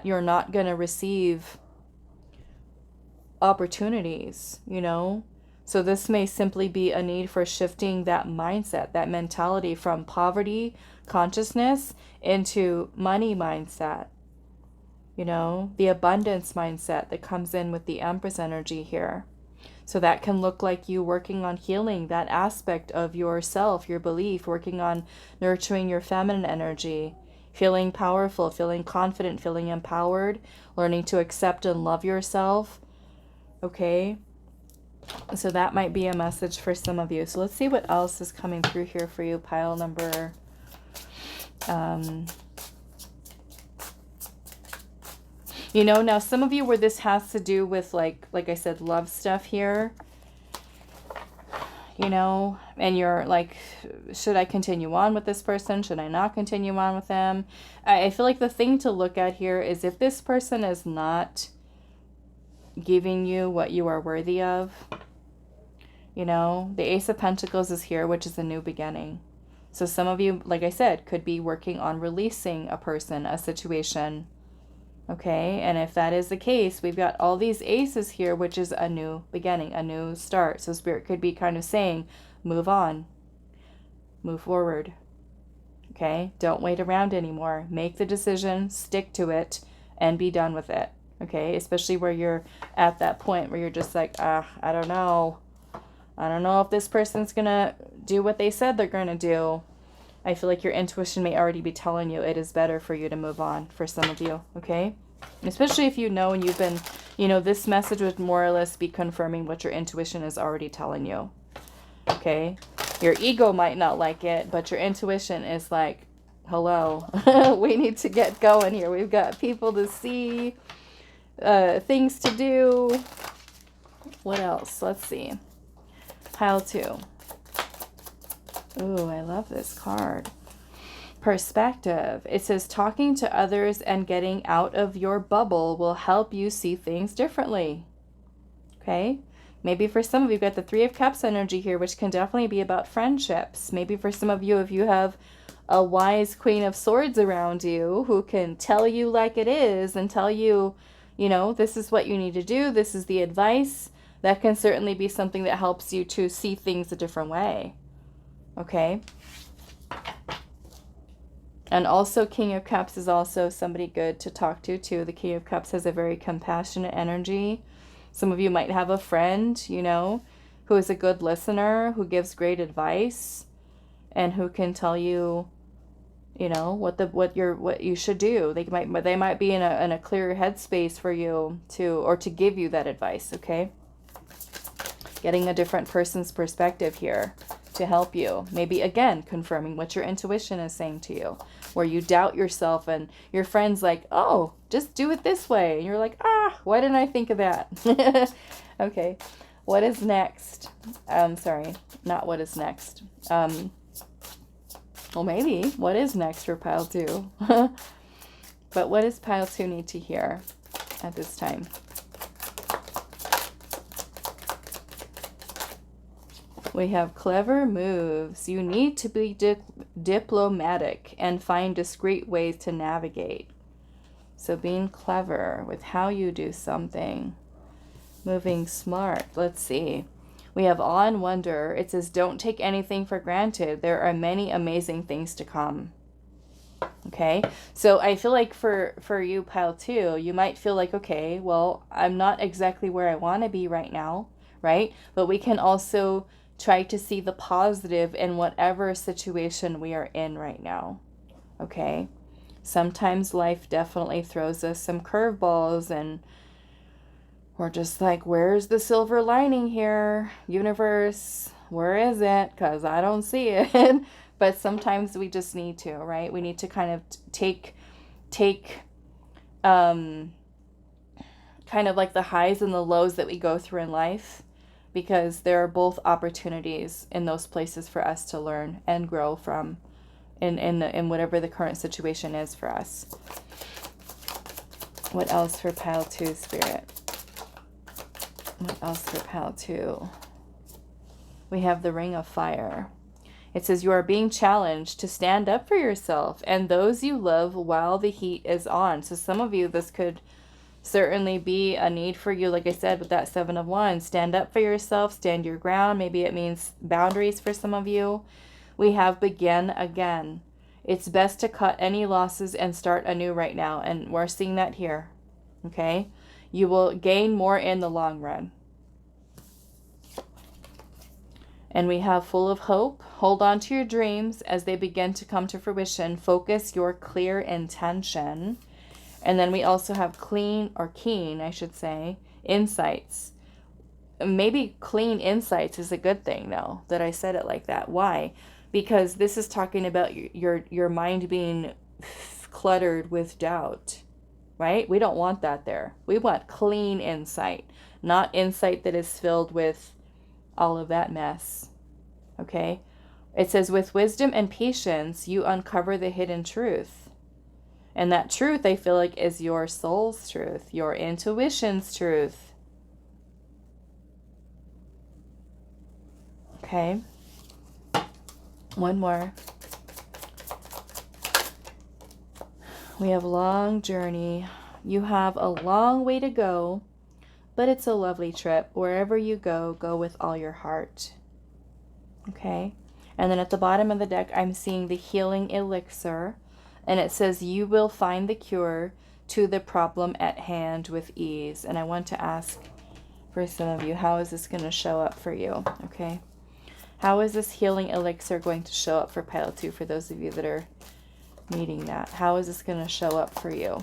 you're not going to receive opportunities, you know? So this may simply be a need for shifting that mindset, that mentality from poverty consciousness into money mindset, you know, the abundance mindset that comes in with the Empress energy here. So that can look like you working on healing that aspect of yourself, your belief, working on nurturing your feminine energy, feeling powerful, feeling confident, feeling empowered, learning to accept and love yourself. Okay. So that might be a message for some of you. So let's see what else is coming through here for you. Pile number, you know, now some of you where this has to do with like I said, love stuff here, you know, and you're like, should I continue on with this person? Should I not continue on with them? I feel like the thing to look at here is if this person is not giving you what you are worthy of, you know, the Ace of Pentacles is here, which is a new beginning. So some of you, like I said, could be working on releasing a person, a situation. Okay, and if that is the case, we've got all these aces here, which is a new beginning, a new start. So Spirit could be kind of saying, move on, move forward. Okay, don't wait around anymore. Make the decision, stick to it, and be done with it. Okay, especially where you're at that point where you're just like, I don't know. I don't know if this person's going to do what they said they're going to do. I feel like your intuition may already be telling you it is better for you to move on for some of you, okay? Especially if you know and you've been, you know, this message would more or less be confirming what your intuition is already telling you, okay? Your ego might not like it, but your intuition is like, hello, we need to get going here. We've got people to see, things to do. What else? Let's see. Pile 2. Ooh, I love this card. Perspective. It says talking to others and getting out of your bubble will help you see things differently. Okay? Maybe for some of you, you've got the 3 of Cups energy here, which can definitely be about friendships. Maybe for some of you, if you have a wise Queen of Swords around you who can tell you like it is and tell you, you know, this is what you need to do, this is the advice, that can certainly be something that helps you to see things a different way. Okay? And also King of Cups is also somebody good to talk to too. The King of Cups has a very compassionate energy. Some of you might have a friend, you know, who is a good listener, who gives great advice, and who can tell you, you know, what you should do. They might be in a clearer headspace for you to give you that advice, okay? Getting a different person's perspective here to help you. Maybe, again, confirming what your intuition is saying to you, where you doubt yourself and your friend's like, oh, just do it this way. And you're like, ah, why didn't I think of that? Okay, what is next? Sorry, not what is next. Well, maybe what is next for pile 2? But what does pile 2 need to hear at this time? We have clever moves. You need to be diplomatic and find discreet ways to navigate. So being clever with how you do something. Moving smart. Let's see. We have awe and wonder. It says, don't take anything for granted. There are many amazing things to come. Okay, so I feel like for you, pile 2, you might feel like, okay, well, I'm not exactly where I want to be right now, right? But we can also try to see the positive in whatever situation we are in right now. Okay, sometimes life definitely throws us some curveballs and we're just like, where's the silver lining here, universe? Where is it? Because I don't see it. But sometimes we just need to, right? We need to kind of take kind of like the highs and the lows that we go through in life, because there are both opportunities in those places for us to learn and grow from in whatever the current situation is for us. What else for pile 2, Spirit? What else for pile 2? We have the Ring of Fire. It says you are being challenged to stand up for yourself and those you love while the heat is on. So some of you, this could certainly be a need for you. Like I said, with that 7 of Wands, stand up for yourself, stand your ground. Maybe it means boundaries for some of you. We have begin again. It's best to cut any losses and start anew right now. And we're seeing that here. Okay. You will gain more in the long run. And we have full of hope. Hold on to your dreams as they begin to come to fruition. Focus your clear intention. And then we also have keen, I should say, insights. Maybe clean insights is a good thing, though, that I said it like that. Why? Because this is talking about your mind being cluttered with doubt, right? We don't want that there. We want clean insight, not insight that is filled with all of that mess. Okay? It says, with wisdom and patience, you uncover the hidden truth. And that truth, I feel like, is your soul's truth, your intuition's truth. Okay? One more. We have long journey. You have a long way to go, but it's a lovely trip. Wherever you go, go with all your heart. Okay? And then at the bottom of the deck, I'm seeing the healing elixir. And it says, you will find the cure to the problem at hand with ease. And I want to ask for some of you, how is this going to show up for you? Okay? How is this healing elixir going to show up for pile 2 for those of you that are needing that? How is this going to show up for you?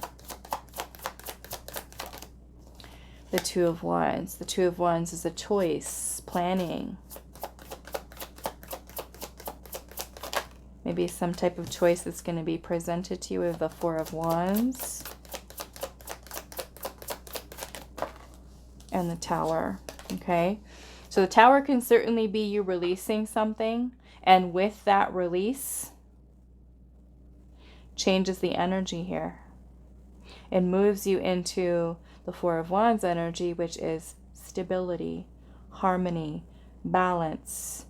The 2 of Wands. The 2 of Wands is a choice, planning. Maybe some type of choice that's going to be presented to you with the 4 of Wands. And the Tower. Okay? So the Tower can certainly be you releasing something. And with that release, changes the energy here. It moves you into the 4 of Wands energy, which is stability, harmony, balance.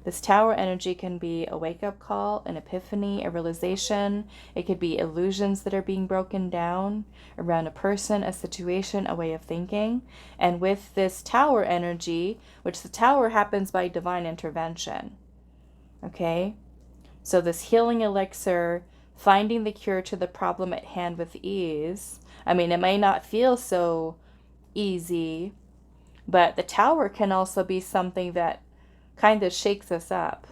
This Tower energy can be a wake-up call, an epiphany, a realization. It could be illusions that are being broken down around a person, a situation, a way of thinking. And with this Tower energy, which the Tower happens by divine intervention. Okay? So this healing elixir, finding the cure to the problem at hand with ease. I mean, it may not feel so easy, but the Tower can also be something that kind of shakes us up.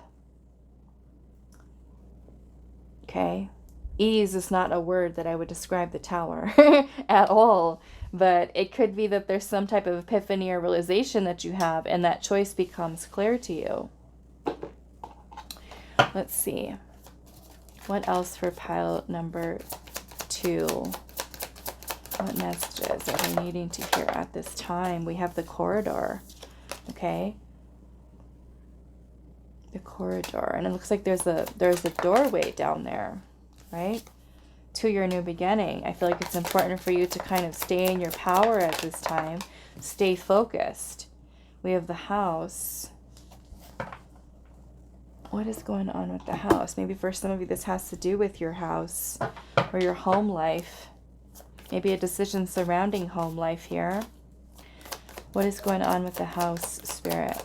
Okay? Ease is not a word that I would describe the Tower at all, but it could be that there's some type of epiphany or realization that you have, and that choice becomes clear to you. Let's see. What else for pile number 2. What messages are they needing to hear at this time? We have the corridor. Okay. The corridor. And it looks like there's a doorway down there, right? To your new beginning. I feel like it's important for you to kind of stay in your power at this time. Stay focused. We have the house. What is going on with the house? Maybe for some of you this has to do with your house or your home life. Maybe a decision surrounding home life here. What is going on with the house, Spirit?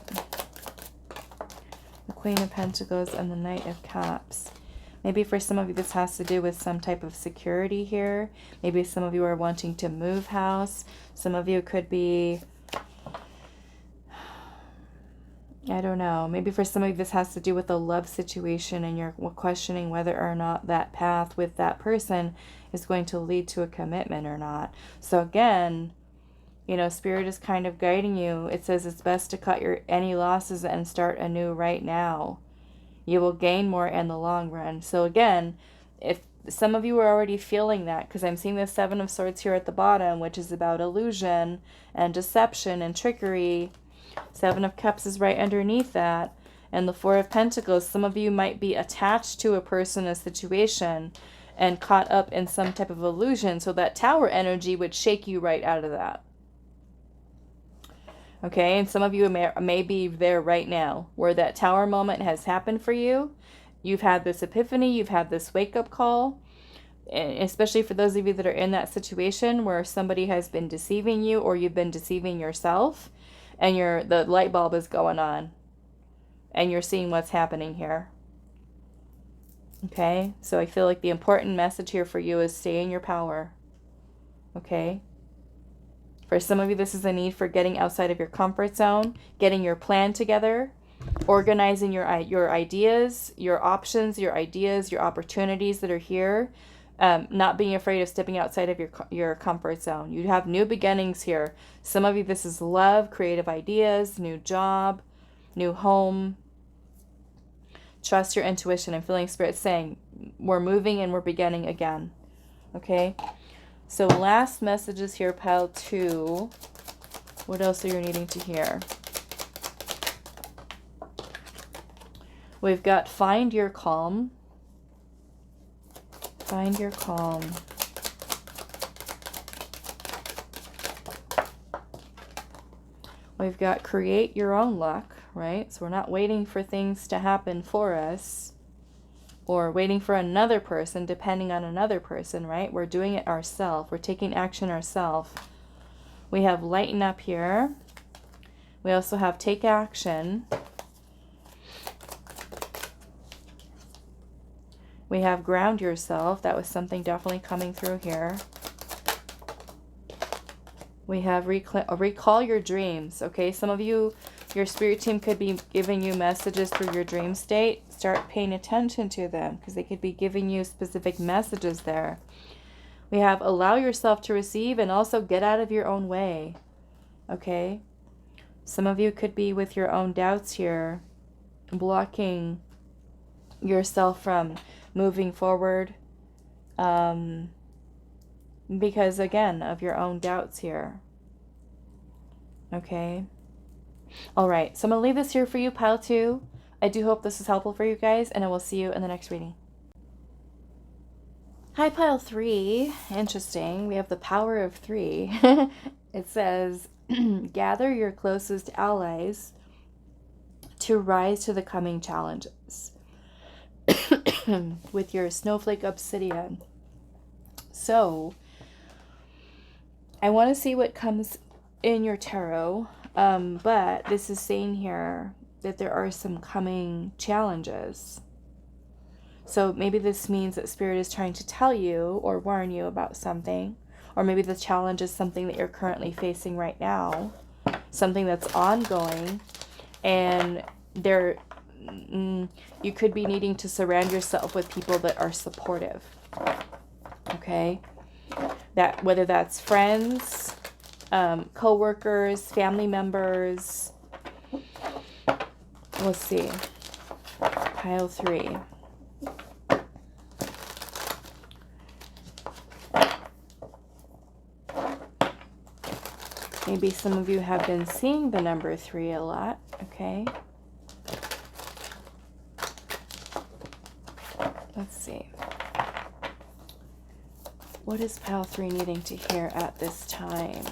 The Queen of Pentacles and the Knight of Cups. Maybe for some of you this has to do with some type of security here. Maybe some of you are wanting to move house. Some of you could be, I don't know. Maybe for some of you this has to do with a love situation and you're questioning whether or not that path with that person is going to lead to a commitment or not. So again, you know, Spirit is kind of guiding you. It says it's best to cut any losses and start anew right now. You will gain more in the long run. So again, if some of you are already feeling that, because I'm seeing the 7 of Swords here at the bottom, which is about illusion and deception and trickery. 7 of Cups is right underneath that. And the 4 of Pentacles, some of you might be attached to a person, a situation, and caught up in some type of illusion. So that Tower energy would shake you right out of that. Okay, and some of you may be there right now where that Tower moment has happened for you. You've had this epiphany, you've had this wake-up call, and especially for those of you that are in that situation where somebody has been deceiving you or you've been deceiving yourself, and the light bulb is going on, and you're seeing what's happening here. Okay, so I feel like the important message here for you is stay in your power. Okay. For some of you, this is a need for getting outside of your comfort zone, getting your plan together, organizing your ideas, your options, your ideas, your opportunities that are here, not being afraid of stepping outside of your comfort zone. You have new beginnings here. Some of you, this is love, creative ideas, new job, new home. Trust your intuition. I'm feeling Spirit saying we're moving and we're beginning again. Okay? So last messages here, pile 2. What else are you needing to hear? We've got find your calm. Find your calm. We've got create your own luck, right? So we're not waiting for things to happen for us or waiting for another person, depending on another person, right? We're doing it ourselves. We're taking action ourselves. We have lighten up here. We also have take action. We have ground yourself. That was something definitely coming through here. We have recall your dreams. Okay, some of you, your spirit team could be giving you messages through your dream state. Start paying attention to them because they could be giving you specific messages there. We have allow yourself to receive and also get out of your own way. Okay, some of you could be with your own doubts here, blocking yourself from moving forward because again of your own doubts here. Okay, all right, so I'm gonna leave this here for you, pile 2. I do hope this is helpful for you guys, and I will see you in the next reading. Hi, pile 3. Interesting. We have the power of 3. It says gather your closest allies to rise to the coming challenges with your Snowflake Obsidian. So I want to see what comes in your tarot, but this is saying here that there are some coming challenges. So maybe this means that Spirit is trying to tell you or warn you about something, or maybe the challenge is something that you're currently facing right now, something that's ongoing, and you could be needing to surround yourself with people that are supportive. Okay, that whether that's friends, co-workers, family members. Let's see. Pile 3. Maybe some of you have been seeing the number 3 a lot, okay? Let's see. What is pile 3 needing to hear at this time?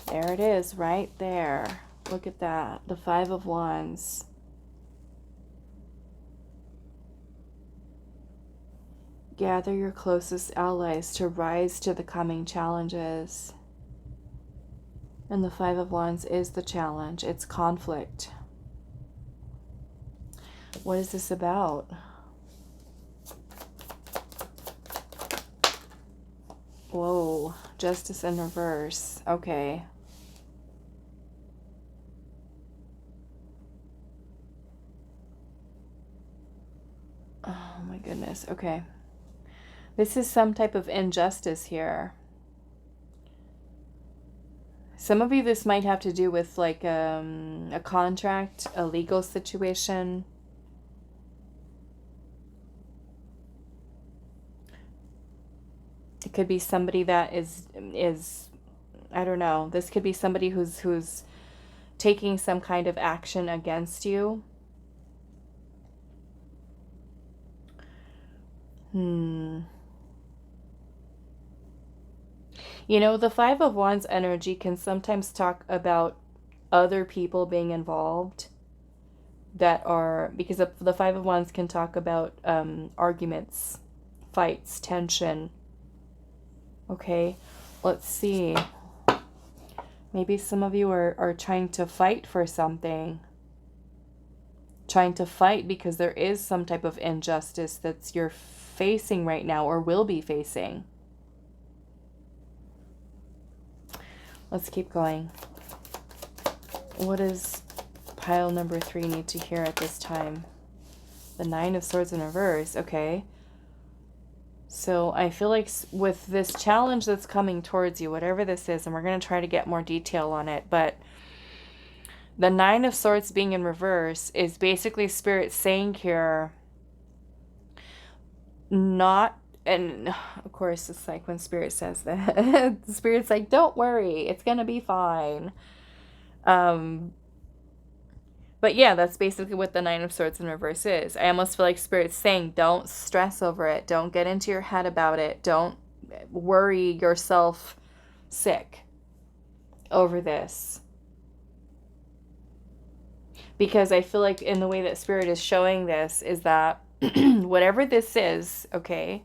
There it is, right there. Look at that. The 5 of Wands. Gather your closest allies to rise to the coming challenges. And the 5 of Wands is the challenge. It's conflict. What is this about? Whoa. Justice in reverse. Okay. Oh my goodness. Okay. This is some type of injustice here. Some of you, this might have to do with like a contract, a legal situation. It could be somebody that is I don't know. This could be somebody who's taking some kind of action against you. You know, the 5 of Wands energy can sometimes talk about other people being involved that are, because the 5 of Wands can talk about arguments, fights, tension. Okay, let's see. Maybe some of you are trying to fight for something. Trying to fight because there is some type of injustice that's you're facing right now or will be facing. Let's keep going. What does pile number 3 need to hear at this time? The 9 of Swords in reverse. Okay. So I feel like with this challenge that's coming towards you, whatever this is, and we're going to try to get more detail on it, but the 9 of Swords being in reverse is basically Spirit saying here, not, and of course it's like when Spirit says that, Spirit's like, don't worry, it's going to be fine. But yeah, that's basically what the 9 of Swords in reverse is. I almost feel like Spirit's saying, don't stress over it. Don't get into your head about it. Don't worry yourself sick over this. Because I feel like in the way that Spirit is showing this is that whatever this is, okay,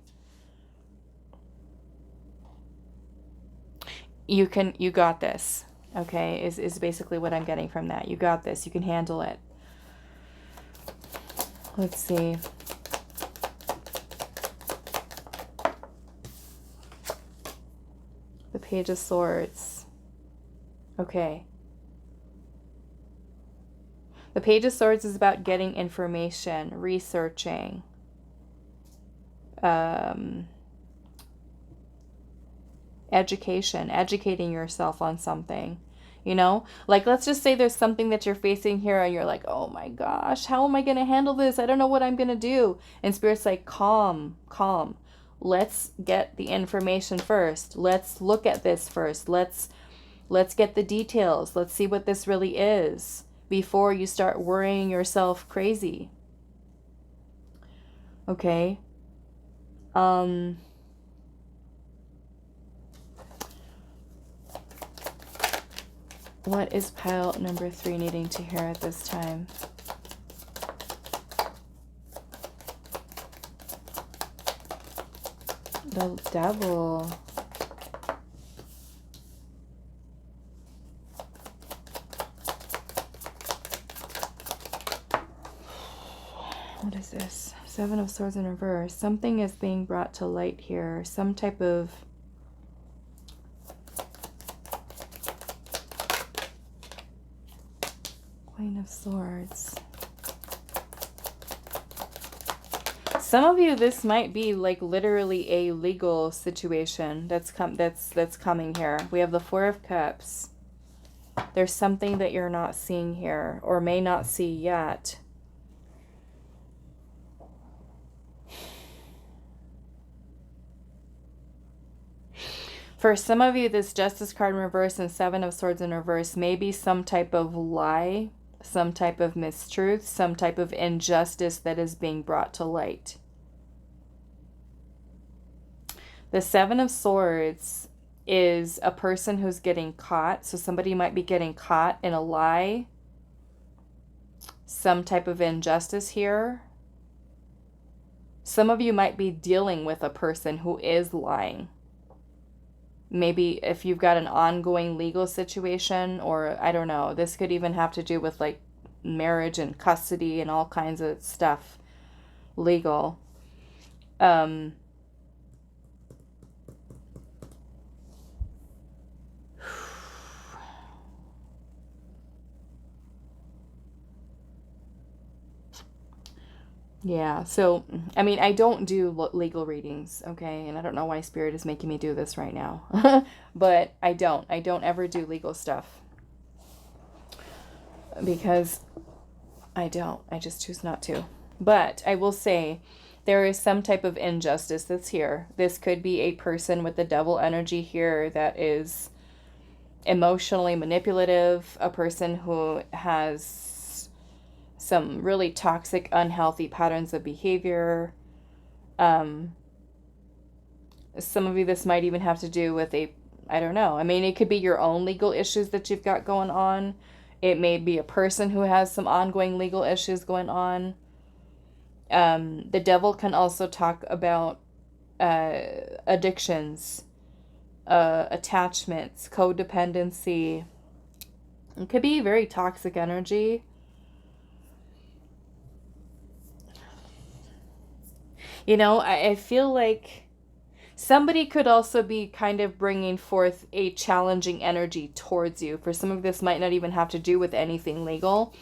you got this. Okay, is basically what I'm getting from that. You got this. You can handle it. Let's see. The Page of Swords. Okay. The Page of Swords is about getting information, researching. Educating yourself on something, you know, like let's just say there's something that you're facing here and you're like, oh my gosh, how am I going to handle this? I don't know what I'm going to do. And Spirit's like, calm. Let's get the information first. Let's look at this first. Let's get the details. Let's see what this really is before you start worrying yourself crazy. Okay. What is pile number 3 needing to hear at this time? The Devil. What is this? 7 of Swords in reverse. Something is being brought to light here. Some type of Queen of Swords. Some of you, this might be like literally a legal situation that's coming here. We have the 4 of Cups. There's something that you're not seeing here or may not see yet. For some of you, this Justice card in reverse and Seven of Swords in reverse may be some type of lie, some type of mistruth, some type of injustice that is being brought to light. The Seven of Swords is a person who's getting caught. So somebody might be getting caught in a lie, some type of injustice here. Some of you might be dealing with a person who is lying. Maybe if you've got an ongoing legal situation, or I don't know, this could even have to do with like marriage and custody and all kinds of stuff, legal. Yeah, so, I mean, I don't do legal readings, okay? And I don't know why Spirit is making me do this right now. But I don't ever do legal stuff. Because I just choose not to. But I will say, there is some type of injustice that's here. This could be a person with the devil energy here that is emotionally manipulative, a person who has some really toxic, unhealthy patterns of behavior. Some of you, this might even have to do with I don't know. I mean, it could be your own legal issues that you've got going on. It may be a person who has some ongoing legal issues going on. The devil can also talk about addictions, attachments, codependency. It could be very toxic energy. You know, I feel like somebody could also be kind of bringing forth a challenging energy towards you. For some of this might not even have to do with anything legal.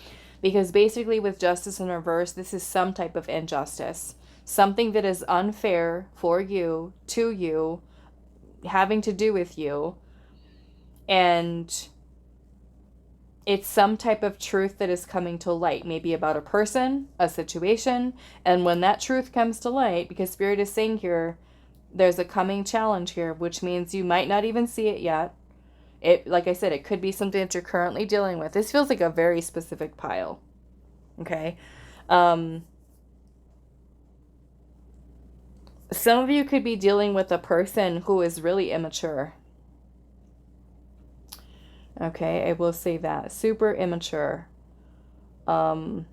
Because basically with Justice in reverse, this is some type of injustice. Something that is unfair for you, to you, having to do with you. And it's some type of truth that is coming to light, maybe about a person, a situation, and when that truth comes to light, because Spirit is saying here, there's a coming challenge here, which means you might not even see it yet. It, like I said, it could be something that you're currently dealing with. This feels like a very specific pile. Okay? Some of you could be dealing with a person who is really immature. Okay, I will say that. Super immature. And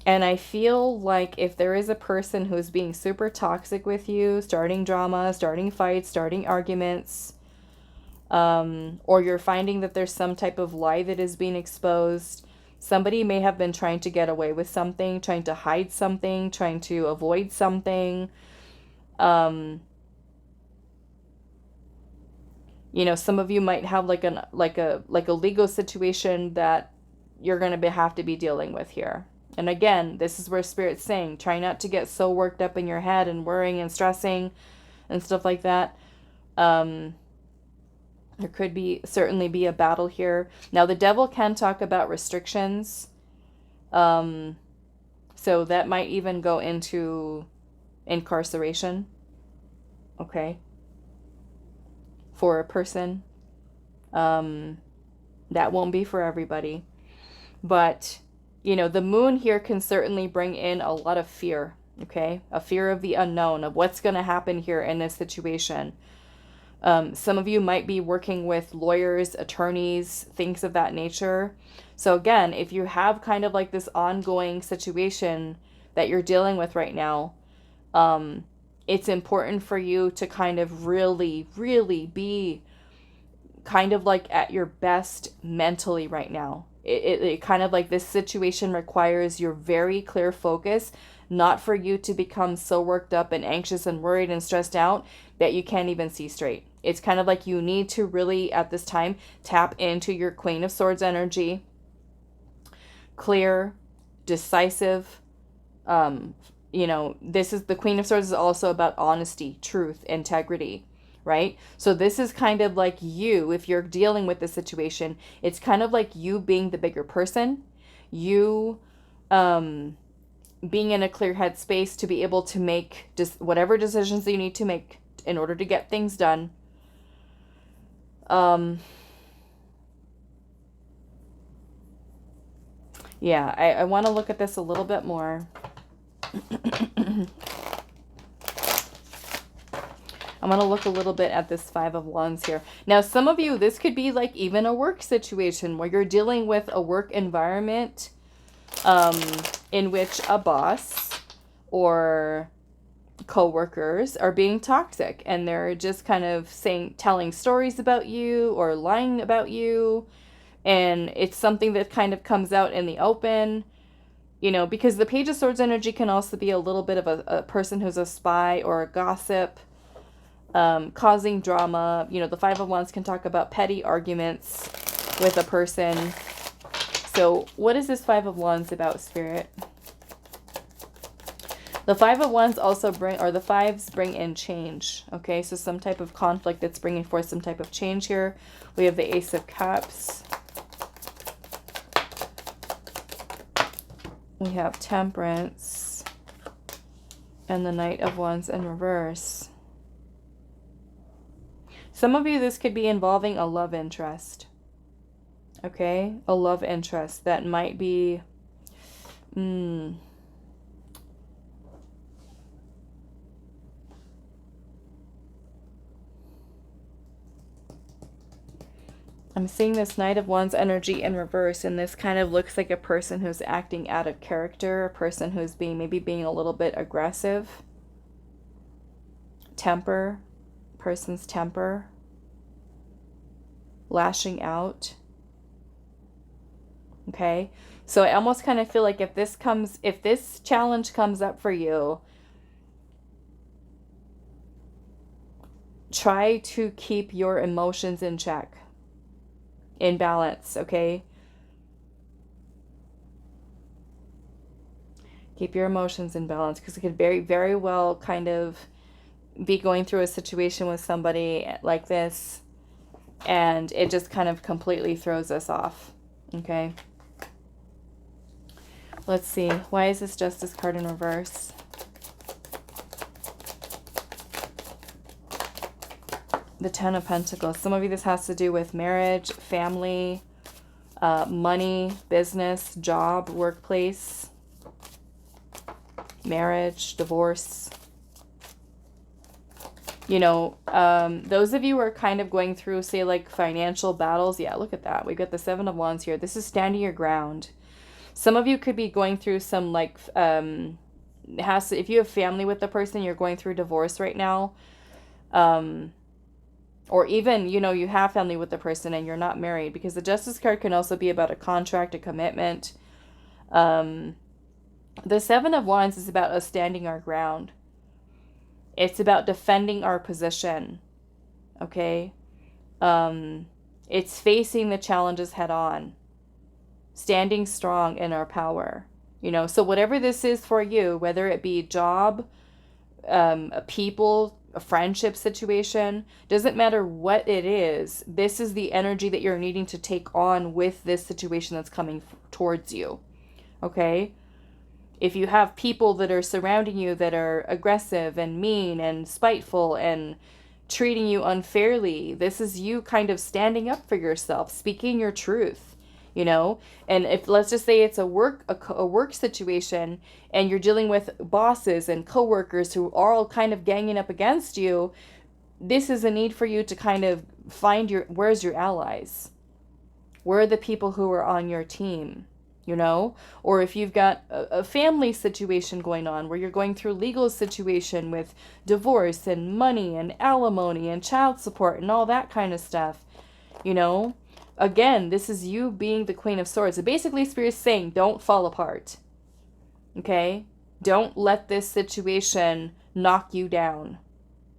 I feel like if there is a person who's being super toxic with you, starting drama, starting fights, starting arguments, or you're finding that there's some type of lie that is being exposed, somebody may have been trying to get away with something, trying to hide something, trying to avoid something. You know, some of you might have like a legal situation that you're going to have to be dealing with here. And again, this is where Spirit's saying, try not to get so worked up in your head and worrying and stressing and stuff like that. There could certainly be a battle here. Now, the devil can talk about restrictions. So that might even go into incarceration. Okay. For a person. That won't be for everybody. But, you know, the moon here can certainly bring in a lot of fear. Okay. A fear of the unknown, of what's going to happen here in this situation. Some of you might be working with lawyers, attorneys, things of that nature. So again, if you have kind of like this ongoing situation that you're dealing with right now, it's important for you to kind of really, really be kind of like at your best mentally right now. It kind of like this situation requires your very clear focus, not for you to become so worked up and anxious and worried and stressed out that you can't even see straight. It's kind of like you need to really, at this time, tap into your Queen of Swords energy. Clear, decisive. You know, this is the Queen of Swords is also about honesty, truth, integrity, right? So this is kind of like you, if you're dealing with this situation, it's kind of like you being the bigger person. You being in a clear head space to be able to make just whatever decisions that you need to make in order to get things done. Yeah, I want to look at this a little bit more. I'm going to look a little bit at this Five of Wands here. Now, some of you, this could be like even a work situation where you're dealing with a work environment in which a boss or co-workers are being toxic and they're just kind of telling stories about you or lying about you. And it's something that kind of comes out in the open, you know, because the Page of Swords energy can also be a little bit of a person who's a spy or a gossip, causing drama. You know, the Five of Wands can talk about petty arguments with a person. So what is this Five of Wands about, Spirit? The Five of Wands also the fives bring in change. Okay, so some type of conflict that's bringing forth some type of change here. We have the Ace of Cups. We have Temperance. And the Knight of Wands in reverse. Some of you, this could be involving a love interest. Okay, a love interest that might be... I'm seeing this Knight of Wands energy in reverse, and this kind of looks like a person who's acting out of character, a person who's maybe being a little bit aggressive. Person's temper. Lashing out. Okay, so I almost kind of feel like if this challenge comes up for you, try to keep your emotions in check. In balance, okay? Keep your emotions in balance, because it could very well kind of be going through a situation with somebody like this, and it just kind of completely throws us off, okay? Let's see. Why is this Justice card in reverse? The Ten of Pentacles. Some of you, this has to do with marriage, family, money, business, job, workplace, marriage, divorce. You know, those of you who are kind of going through, say, like financial battles. Yeah, look at that. We've got the Seven of Wands here. This is standing your ground. Some of you could be going through some like, if you have family with the person, you're going through divorce right now. Or even, you know, you have family with the person and you're not married, because the Justice card can also be about a contract, a commitment. The Seven of Wands is about us standing our ground. It's about defending our position. Okay? It's facing the challenges head on. Standing strong in our power. You know, so whatever this is for you, whether it be job, people, a friendship situation, doesn't matter what it is, this is the energy that you're needing to take on with this situation that's coming towards you. Okay? If you have people that are surrounding you that are aggressive and mean and spiteful and treating you unfairly, this is you kind of standing up for yourself, speaking your truth. You know, and if, let's just say it's a work situation and you're dealing with bosses and coworkers who are all kind of ganging up against you, this is a need for you to kind of find where's your allies? Where are the people who are on your team? You know, or if you've got a family situation going on where you're going through legal situation with divorce and money and alimony and child support and all that kind of stuff, you know. Again, this is you being the Queen of Swords. So basically, Spirit's saying, don't fall apart. Okay? Don't let this situation knock you down.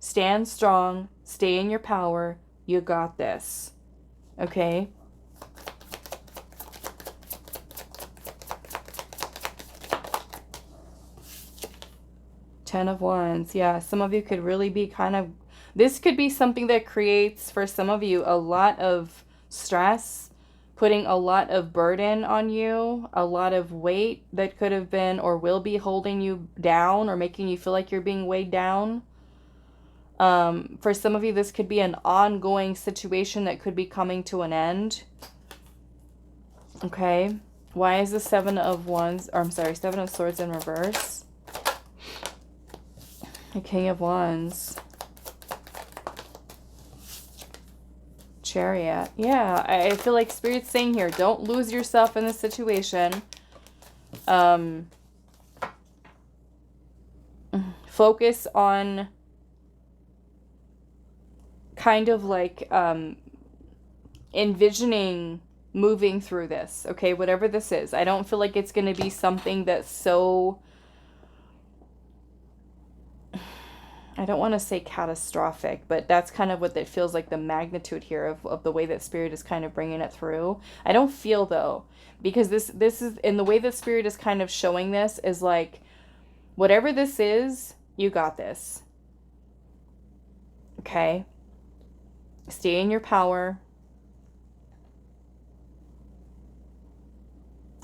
Stand strong. Stay in your power. You got this. Okay? Ten of Wands. Yeah, some of you could really be kind of... This could be something that creates, for some of you, a lot of stress, putting a lot of burden on you, a lot of weight that could have been or will be holding you down or making you feel like you're being weighed down. For some of you, this could be an ongoing situation that could be coming to an end. Okay. Why is the Seven of Swords in reverse? The King of Wands. Chariot. Yeah, I feel like Spirit's saying here, don't lose yourself in this situation. Focus on kind of like envisioning moving through this, okay? Whatever this is. I don't feel like it's going to be something that's so... I don't want to say catastrophic, but that's kind of what it feels like, the magnitude here of the way that Spirit is kind of bringing it through. I don't feel, though, because this is, in the way that Spirit is kind of showing this, is like, whatever this is, you got this. Okay? Stay in your power.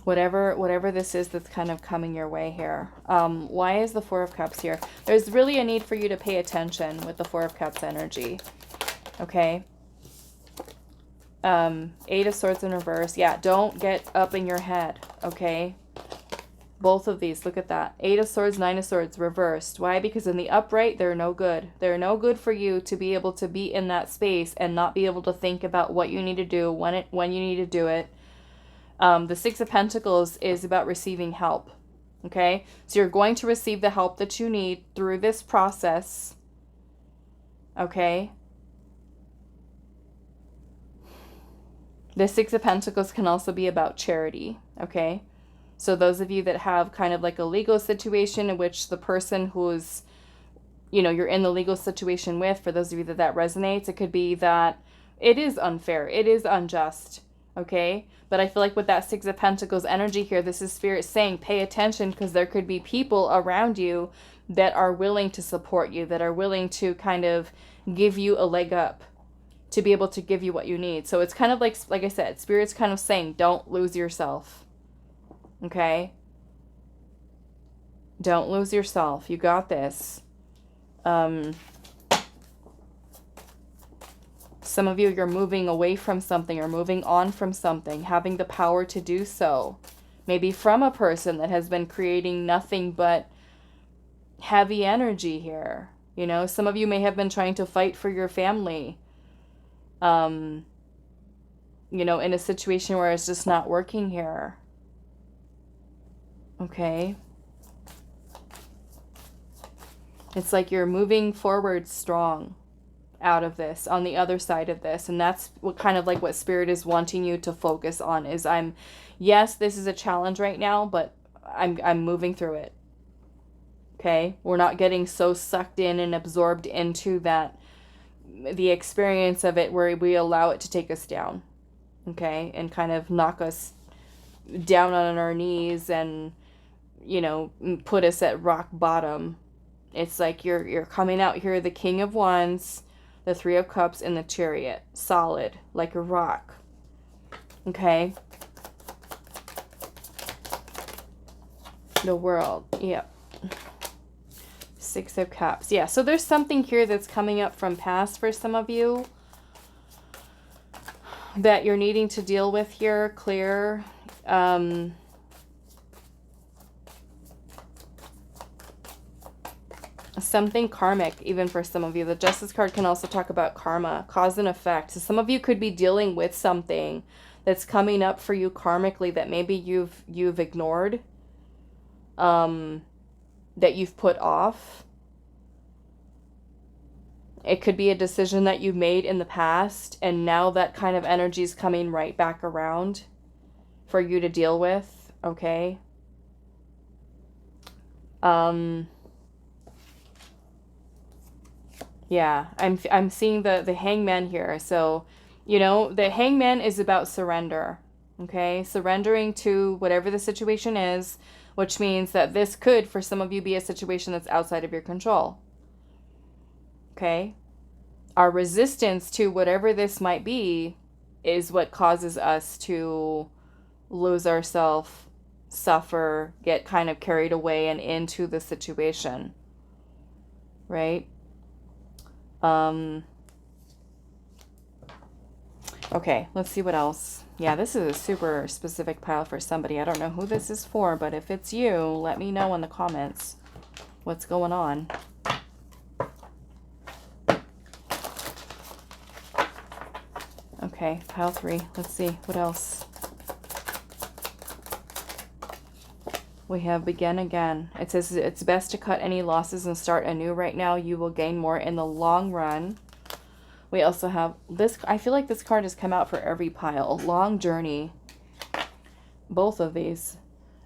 Whatever this is that's kind of coming your way here. Why is the Four of Cups here? There's really a need for you to pay attention with the Four of Cups energy. Okay? Eight of Swords in reverse. Yeah, don't get up in your head. Okay? Both of these. Look at that. Eight of Swords, Nine of Swords, reversed. Why? Because in the upright, they're no good. They're no good for you to be able to be in that space and not be able to think about what you need to do, when you need to do it. The Six of Pentacles is about receiving help, okay? So you're going to receive the help that you need through this process, okay? The Six of Pentacles can also be about charity, okay? So those of you that have kind of like a legal situation in which the person who's, you know, you're in the legal situation with, for those of you that resonates, it could be that it is unfair, it is unjust, okay? But I feel like with that Six of Pentacles energy here, this is Spirit saying, pay attention, because there could be people around you that are willing to support you, that are willing to kind of give you a leg up, to be able to give you what you need. So it's kind of like I said, Spirit's kind of saying, don't lose yourself. Okay? Don't lose yourself. You got this. Some of you, you're moving away from something or moving on from something, having the power to do so. Maybe from a person that has been creating nothing but heavy energy here. You know, some of you may have been trying to fight for your family. You know, in a situation where it's just not working here. Okay. It's like you're moving forward strong out of this, on the other side of this, and that's what kind of like what Spirit is wanting you to focus on is, yes, this is a challenge right now, but I'm moving through it. Okay? We're not getting so sucked in and absorbed into that, the experience of it, where we allow it to take us down. Okay? And kind of knock us down on our knees and, you know, put us at rock bottom. It's like you're coming out here, the King of Wands, the Three of Cups, and the Chariot. Solid, like a rock. Okay? The World. Yep. Six of Cups. Yeah, so there's something here that's coming up from past for some of you that you're needing to deal with here, clear. Something karmic, even for some of you. The Justice card can also talk about karma, cause and effect. So some of you could be dealing with something that's coming up for you karmically that maybe you've ignored, that you've put off. It could be a decision that you made in the past, and now that kind of energy is coming right back around for you to deal with, okay? Yeah, I'm seeing the Hangman here. So, you know, the Hangman is about surrender, okay? Surrendering to whatever the situation is, which means that this could, for some of you, be a situation that's outside of your control, okay? Our resistance to whatever this might be is what causes us to lose ourselves, suffer, get kind of carried away and into the situation, right? Okay, let's see what else. Yeah, this is a super specific pile for somebody. I don't know who this is for, but if it's you, let me know in the comments what's going on. Okay, pile 3. Let's see what else. We have begin again. It says it's best to cut any losses and start anew right now. You will gain more in the long run. We also have this. I feel like this card has come out for every pile. Long journey. Both of these.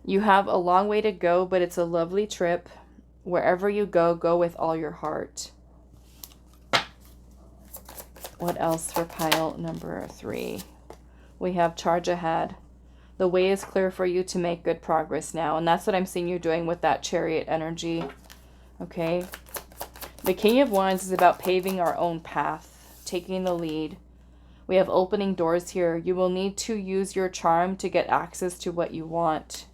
You have a long way to go, but it's a lovely trip. Wherever you go, go with all your heart. What else for pile number 3? We have charge ahead. The way is clear for you to make good progress now. And that's what I'm seeing you doing with that Chariot energy. Okay. The King of Wands is about paving our own path, taking the lead. We have opening doors here. You will need to use your charm to get access to what you want.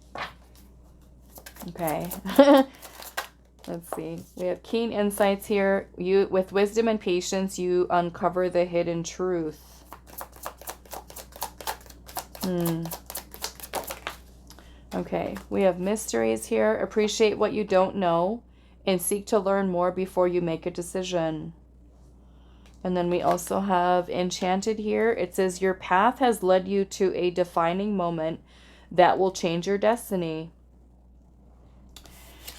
Okay. Let's see. We have keen insights here. You, with wisdom and patience, you uncover the hidden truth. Okay, we have mysteries here. Appreciate what you don't know and seek to learn more before you make a decision. And then we also have enchanted here. It says your path has led you to a defining moment that will change your destiny.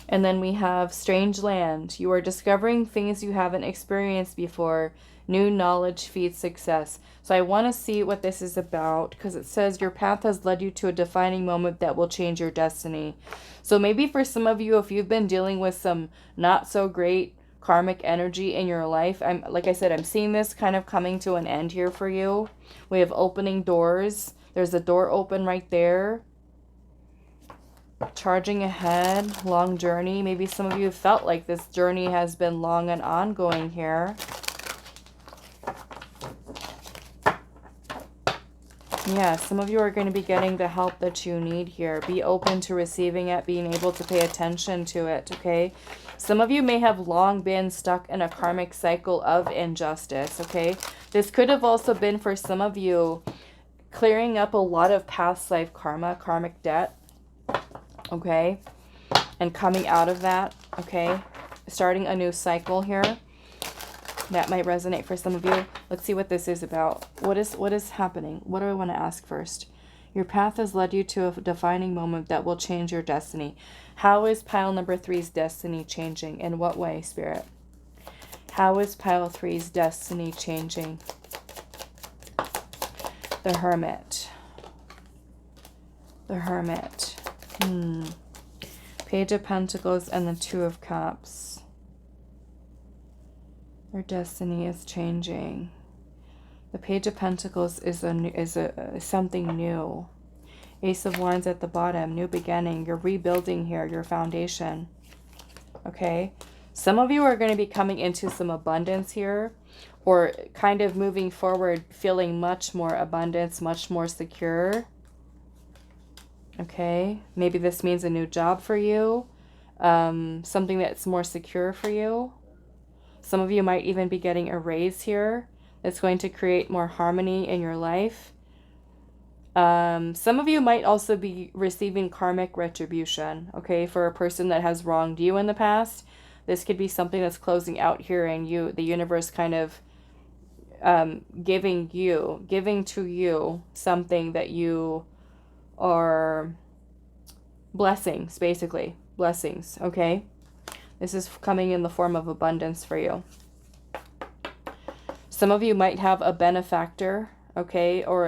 And then we have strange land. You are discovering things you haven't experienced before. New knowledge feeds success. So I want to see what this is about, because it says your path has led you to a defining moment that will change your destiny. So maybe for some of you, if you've been dealing with some not so great karmic energy in your life, like I said, I'm seeing this kind of coming to an end here for you. We have opening doors. There's a door open right there. Charging ahead, long journey. Maybe some of you felt like this journey has been long and ongoing here. Yeah, some of you are going to be getting the help that you need here. Be open to receiving it, being able to pay attention to it, okay? Some of you may have long been stuck in a karmic cycle of injustice, okay? This could have also been for some of you clearing up a lot of past life karma, karmic debt, okay? And coming out of that, okay? Starting a new cycle here. That might resonate for some of you. Let's see what this is about. What is happening? What do I want to ask first? Your path has led you to a defining moment that will change your destiny. How is pile number 3's destiny changing? In what way, Spirit? How is pile 3's destiny changing? The Hermit. The Hermit. Page of Pentacles and the Two of Cups. Their destiny is changing. The Page of Pentacles is something new. Ace of Wands at the bottom, new beginning. You're rebuilding here, your foundation. Okay? Some of you are going to be coming into some abundance here, or kind of moving forward, feeling much more abundance, much more secure. Okay? Maybe this means a new job for you, something that's more secure for you. Some of you might even be getting a raise here. That's going to create more harmony in your life. Some of you might also be receiving karmic retribution, okay, for a person that has wronged you in the past. This could be something that's closing out here, and the universe kind of giving to you something that you are blessings, basically. Blessings, okay? This is coming in the form of abundance for you. Some of you might have a benefactor, okay? Or,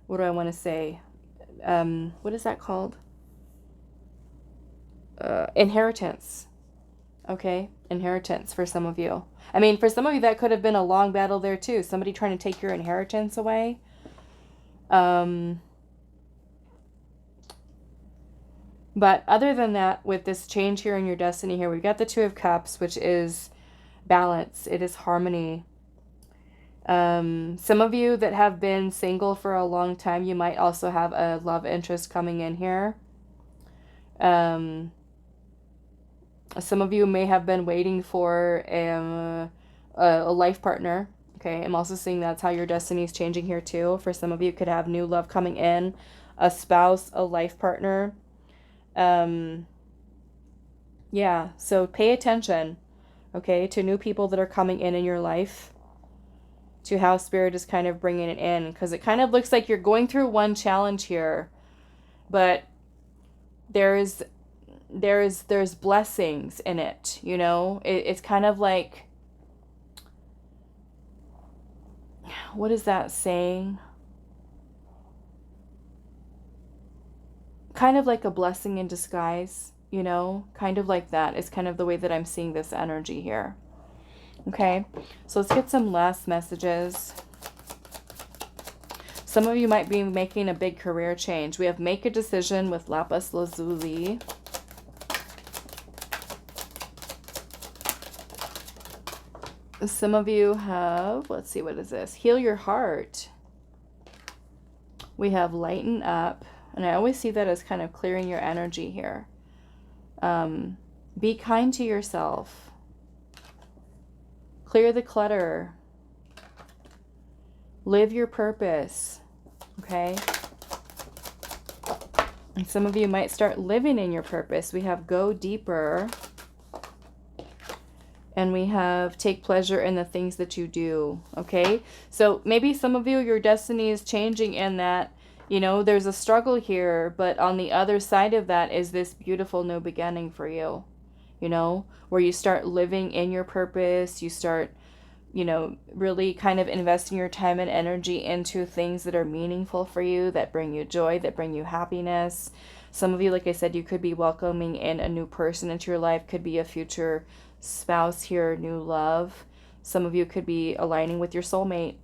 what do I want to say? What is that called? Inheritance. Okay? Inheritance for some of you. I mean, for some of you, that could have been a long battle there too. Somebody trying to take your inheritance away. But other than that, with this change here in your destiny here, we've got the Two of Cups, which is balance. It is harmony. Some of you that have been single for a long time, you might also have a love interest coming in here. Some of you may have been waiting for a life partner. Okay, I'm also seeing that's how your destiny is changing here too. For some of you, could have new love coming in, a spouse, a life partner. Yeah, so pay attention, okay, to new people that are coming in your life, to how Spirit is kind of bringing it in, because it kind of looks like you're going through one challenge here, but there's blessings in it, you know. It's kind of like, what is that saying? Kind of like a blessing in disguise, you know, kind of like that is kind of the way that I'm seeing this energy here. Okay, so let's get some last messages. Some of you might be making a big career change. We have make a decision with lapis lazuli. Some of you have, let's see, what is this? Heal your heart. We have lighten up. And I always see that as kind of clearing your energy here. Be kind to yourself. Clear the clutter. Live your purpose. Okay? And some of you might start living in your purpose. We have go deeper. And we have take pleasure in the things that you do. Okay? So maybe some of you, your destiny is changing in that, you know, there's a struggle here, but on the other side of that is this beautiful new beginning for you, you know, where you start living in your purpose. You start, you know, really kind of investing your time and energy into things that are meaningful for you, that bring you joy, that bring you happiness. Some of you, like I said, you could be welcoming in a new person into your life, could be a future spouse here, new love. Some of you could be aligning with your soulmate.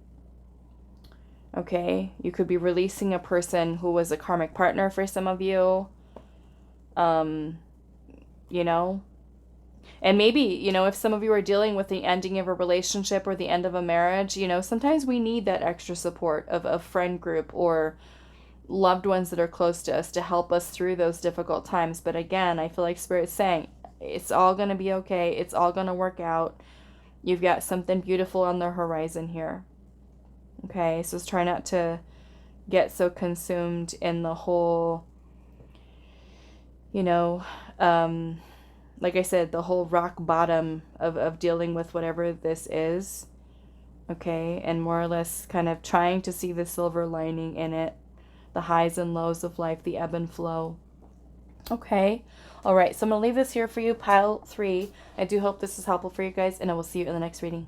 Okay, you could be releasing a person who was a karmic partner for some of you. You know, and maybe, you know, if some of you are dealing with the ending of a relationship or the end of a marriage, you know, sometimes we need that extra support of a friend group or loved ones that are close to us to help us through those difficult times. But again, I feel like Spirit's saying it's all going to be okay. It's all going to work out. You've got something beautiful on the horizon here. Okay, so try not to get so consumed in the whole, you know, like I said, the whole rock bottom of dealing with whatever this is. Okay, and more or less kind of trying to see the silver lining in it, the highs and lows of life, the ebb and flow. Okay, all right, so I'm going to leave this here for you, pile 3. I do hope this is helpful for you guys, and I will see you in the next reading.